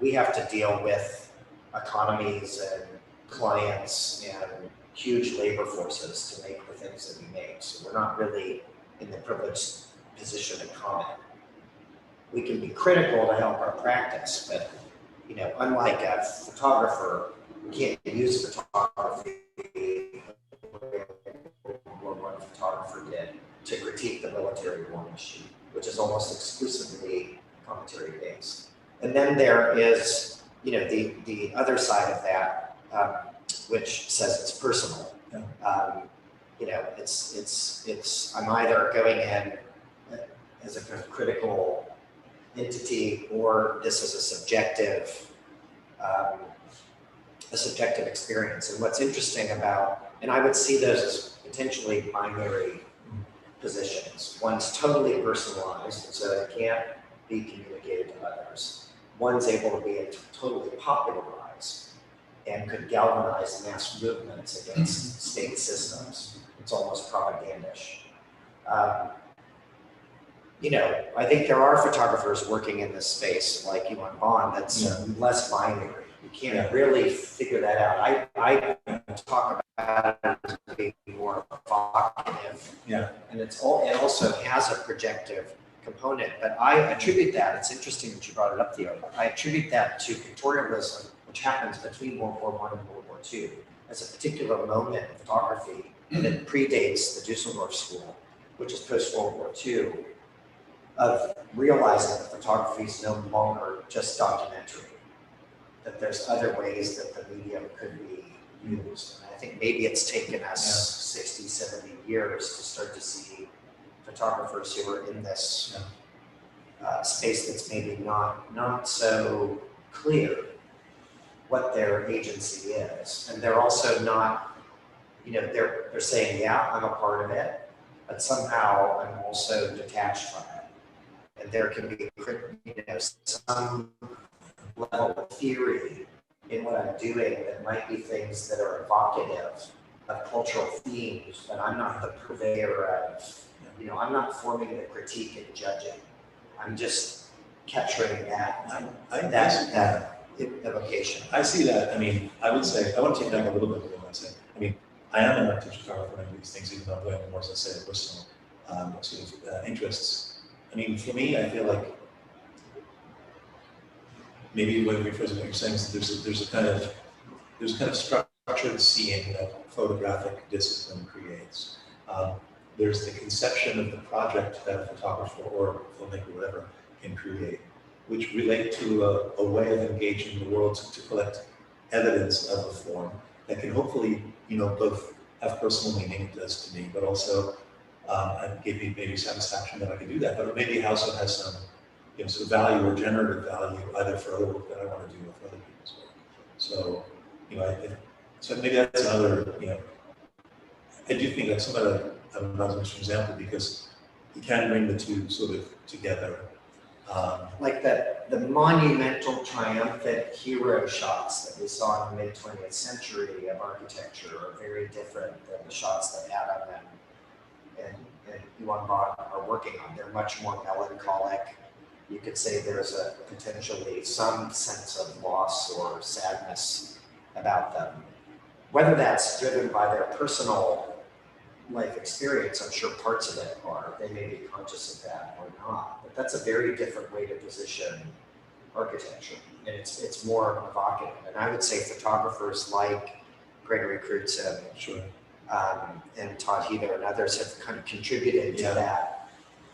[SPEAKER 1] We have to deal with economies and clients and huge labor forces to make the things that we make. So we're not really in the privileged position to comment. We can be critical to help our practice, but unlike a photographer, we can't use photography or what a photographer did to critique the military war machine, which is almost exclusively commentary based. And then there is, the other side of that, which says it's personal. I'm either going in as a kind of critical entity, or this is a subjective experience. And what's interesting about, and I would see those as potentially binary positions. One's totally personalized, so it can't be communicated to others. One's able to be totally popularized and could galvanize mass movements against state systems. It's almost propagandish. I think there are photographers working in this space, like Elon Bond, that's less binary. You can't really figure that out. I talk about it as being more evocative.
[SPEAKER 2] Yeah.
[SPEAKER 1] And it also has a projective component, but I attribute that, it's interesting that you brought it up, Theo. I attribute that to pictorialism, which happens between World War I and World War II, as a particular moment in photography that predates the Dusseldorf School, which is post-World War II, of realizing that photography is no longer just documentary, that there's other ways that the medium could be used. And I think maybe it's taken us 60, 70 years to start to see photographers who are in this space that's maybe not so clear what their agency is. And they're also not, they're saying, yeah, I'm a part of it, but somehow I'm also detached from it. And there can be, some level of theory in what I'm doing that might be things that are evocative of cultural themes, but I'm not the purveyor of, I'm not forming the critique and judging. I'm just capturing that evocation.
[SPEAKER 2] I see that. I mean, I would say, I want to take it back a little bit. I am an artist photographer and these things, even though I'm doing more, as I say, personal interests. I mean, for me, I feel like maybe when we first what you're saying is that there's a kind of structured seeing that photographic discipline creates. There's the conception of the project that a photographer or filmmaker, or whatever, can create, which relate to a way of engaging the world to collect evidence of a form that can hopefully, both have personal meaning, it does to me, but also give me maybe satisfaction that I can do that. But maybe it also has some, sort of value or generative value, either for other work that I want to do or for other people's work. So, so maybe that's another, I do think that's another example because you can bring the two sort of together.
[SPEAKER 1] Like the monumental triumphant hero shots that we saw in the mid-20th century of architecture are very different than the shots that Adam and Elon Bond are working on. They're much more melancholic. You could say there's a potentially some sense of loss or sadness about them. Whether that's driven by their personal life experience, I'm sure parts of it are. They may be conscious of that or not. But that's a very different way to position architecture. And it's more evocative. And I would say photographers like Gregory Crutzen, and Todd Heather and others have kind of contributed to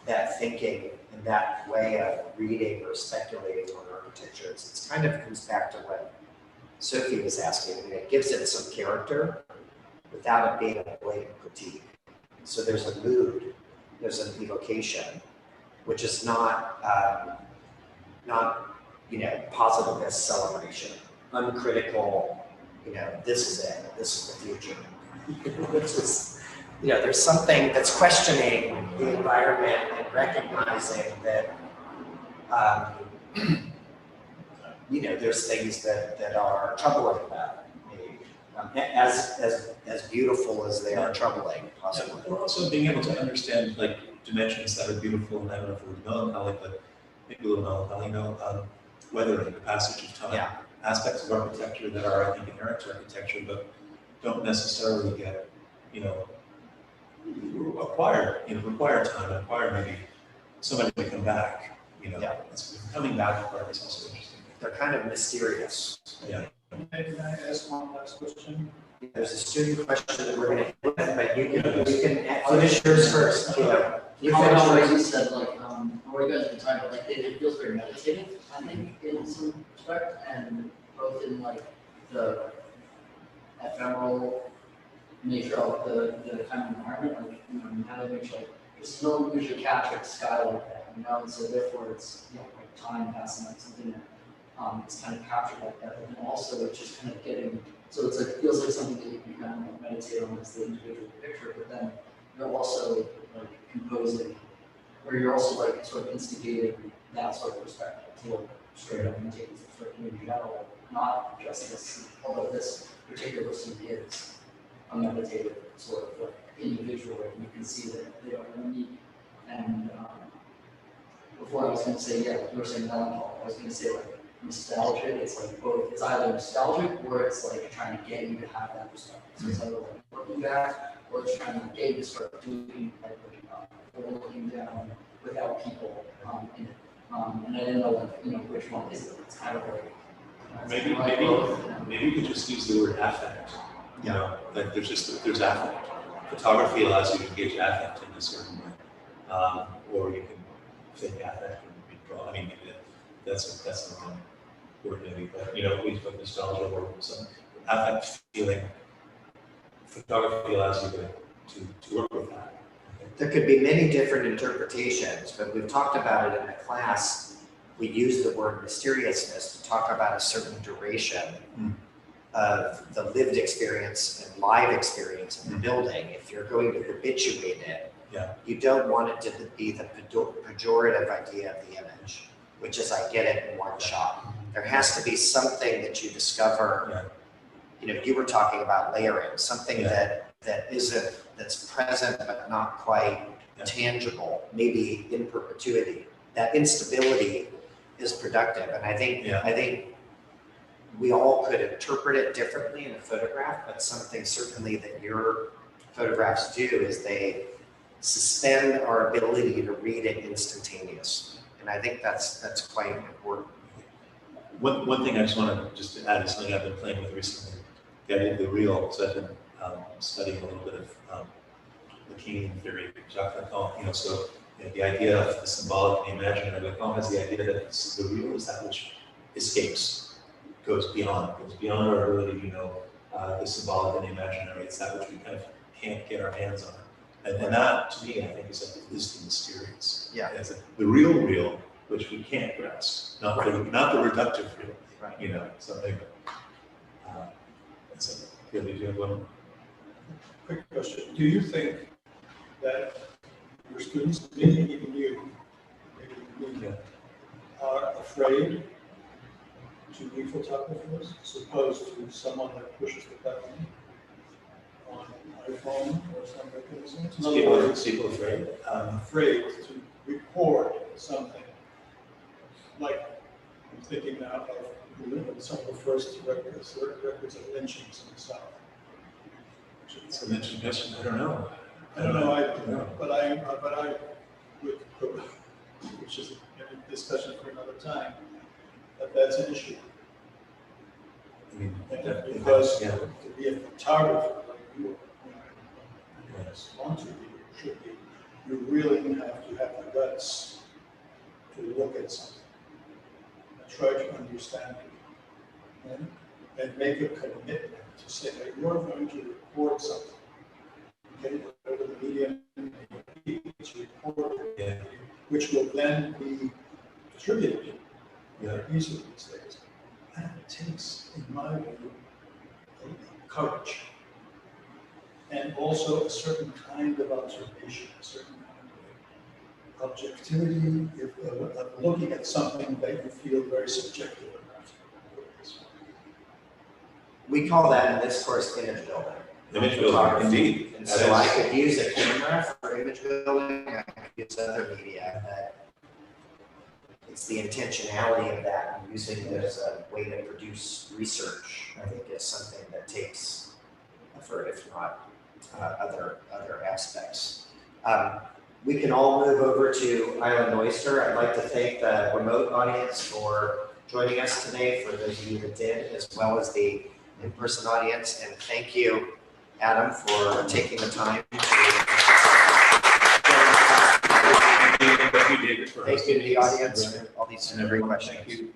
[SPEAKER 1] that thinking and that way of reading or speculating on architecture. It's kind of comes back to what Sophie was asking. I mean, it gives it some character without it being a blatant critique. So there's a mood, there's an evocation, which is not positivist celebration, uncritical. This is it. This is the future. Which is, there's something that's questioning the environment and recognizing that, there's things that are troubling about it, as beautiful as they are troubling, possibly.
[SPEAKER 2] We're also being able to understand dimensions that are beautiful, and I don't know if it was melancholy, but maybe a little melancholy, weathering, the passage of time, aspects of architecture that are, I think, inherent to architecture, but don't necessarily get, require time, require maybe somebody to come back, It's coming back part is also interesting.
[SPEAKER 1] They're kind of mysterious.
[SPEAKER 2] Yeah.
[SPEAKER 5] Can I ask one last question?
[SPEAKER 1] There's a student question that we're going to hit with, but you can finish yours first. You finish
[SPEAKER 6] You
[SPEAKER 1] first.
[SPEAKER 6] said what you guys have been talking about, it feels very meditative, I think, in some respect, and both in the ephemeral nature of the kind of environment, how to make there's no usually captured sky like that, and so therefore it's time passing, something that is kind of captured like that, but then also it's just kind of getting, so it's feels like something that you can kind of meditate on as the individual picture, but then you're also composing, or you're also sort of instigating that sort of perspective to look straight up and take this perspective in general, not just this, although this particular person is a meditative sort of individual, and you can see that they are unique and before I was gonna say, yeah, like you were saying melancholy, I was gonna say like nostalgic, it's like both, it's either nostalgic or it's like trying to get you to have that perspective. So it's either like looking back or it's trying to get you to start doing like looking up or looking down without people in it. And I didn't know like, you know, which one is it. It's kind of like
[SPEAKER 2] Maybe you could just use the word affect. You know, like there's affect. Photography allows you to engage affect in a certain way, or you can think affect and redraw. I mean, maybe that's the wrong word maybe, but you know, we put nostalgia or some affect feeling. Photography allows you to work with that.
[SPEAKER 1] There could be many different interpretations, but we've talked about it in the class. We use the word mysteriousness to talk about a certain duration of the lived experience and live experience in the building. If you're going to habituate it, you don't want it to be the pejorative idea of the image, which is I get it in one shot. There has to be something that you discover. You know, you were talking about layering, something that's present but not quite tangible, maybe in perpetuity. That instability is productive, and I think we all could interpret it differently in a photograph, but something certainly that your photographs do is they suspend our ability to read it instantaneously, and I think that's quite important.
[SPEAKER 2] One thing I just want to add is something I've been playing with recently, the idea of the real. So I've been studying a little bit of Lacanian theory, Jacques Lacan. You know, so you know, the idea of the symbolic and the imaginary. Lacan has the idea that the real is that which escapes, goes beyond our ability. You know, the symbolic and the imaginary. It's that which we kind of can't get our hands on. And that, to me, I think is at least the mysterious.
[SPEAKER 1] Yeah.
[SPEAKER 2] It's the real, which we can't grasp, not the reductive real.
[SPEAKER 1] Right.
[SPEAKER 2] You know, something. So, do you have one?
[SPEAKER 5] Quick question. Do you think that your students, maybe even you, are afraid to be photographers as opposed to someone that pushes the button on an iPhone or some mechanism? In other words,
[SPEAKER 2] People afraid?
[SPEAKER 5] afraid to record something. Like, I'm thinking now of some of the first records of lynchings in the South.
[SPEAKER 2] It's an interesting question. I don't know.
[SPEAKER 5] But I would, which is a discussion for another time, that's an issue.
[SPEAKER 2] I mean,
[SPEAKER 5] Because to be a photographer like you want to be, should be, you really have to have the guts to look at something and try to understand it, and make a commitment to say that you're going to record something. Get it over the medium, to record it, which will then be distributed easily these days. And it takes, in my view, courage. And also a certain kind of observation, a certain kind of objectivity, of looking at something that you feel very subjective about.
[SPEAKER 1] We call that in this course image building.
[SPEAKER 2] Image building, indeed.
[SPEAKER 1] And so I could use a camera for image building, I could use other media, but it's the intentionality of that and using it as a way to produce research, I think is something that takes effort, if not other aspects. We can all move over to Island Oyster. I'd like to thank the remote audience for joining us today, for those of you that did, as well as the in-person audience, and thank you, Adam, for taking the time. Thank you to the audience for all these great questions.
[SPEAKER 2] Thank you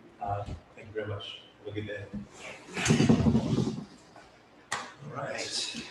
[SPEAKER 2] very much. Have a good day. All right.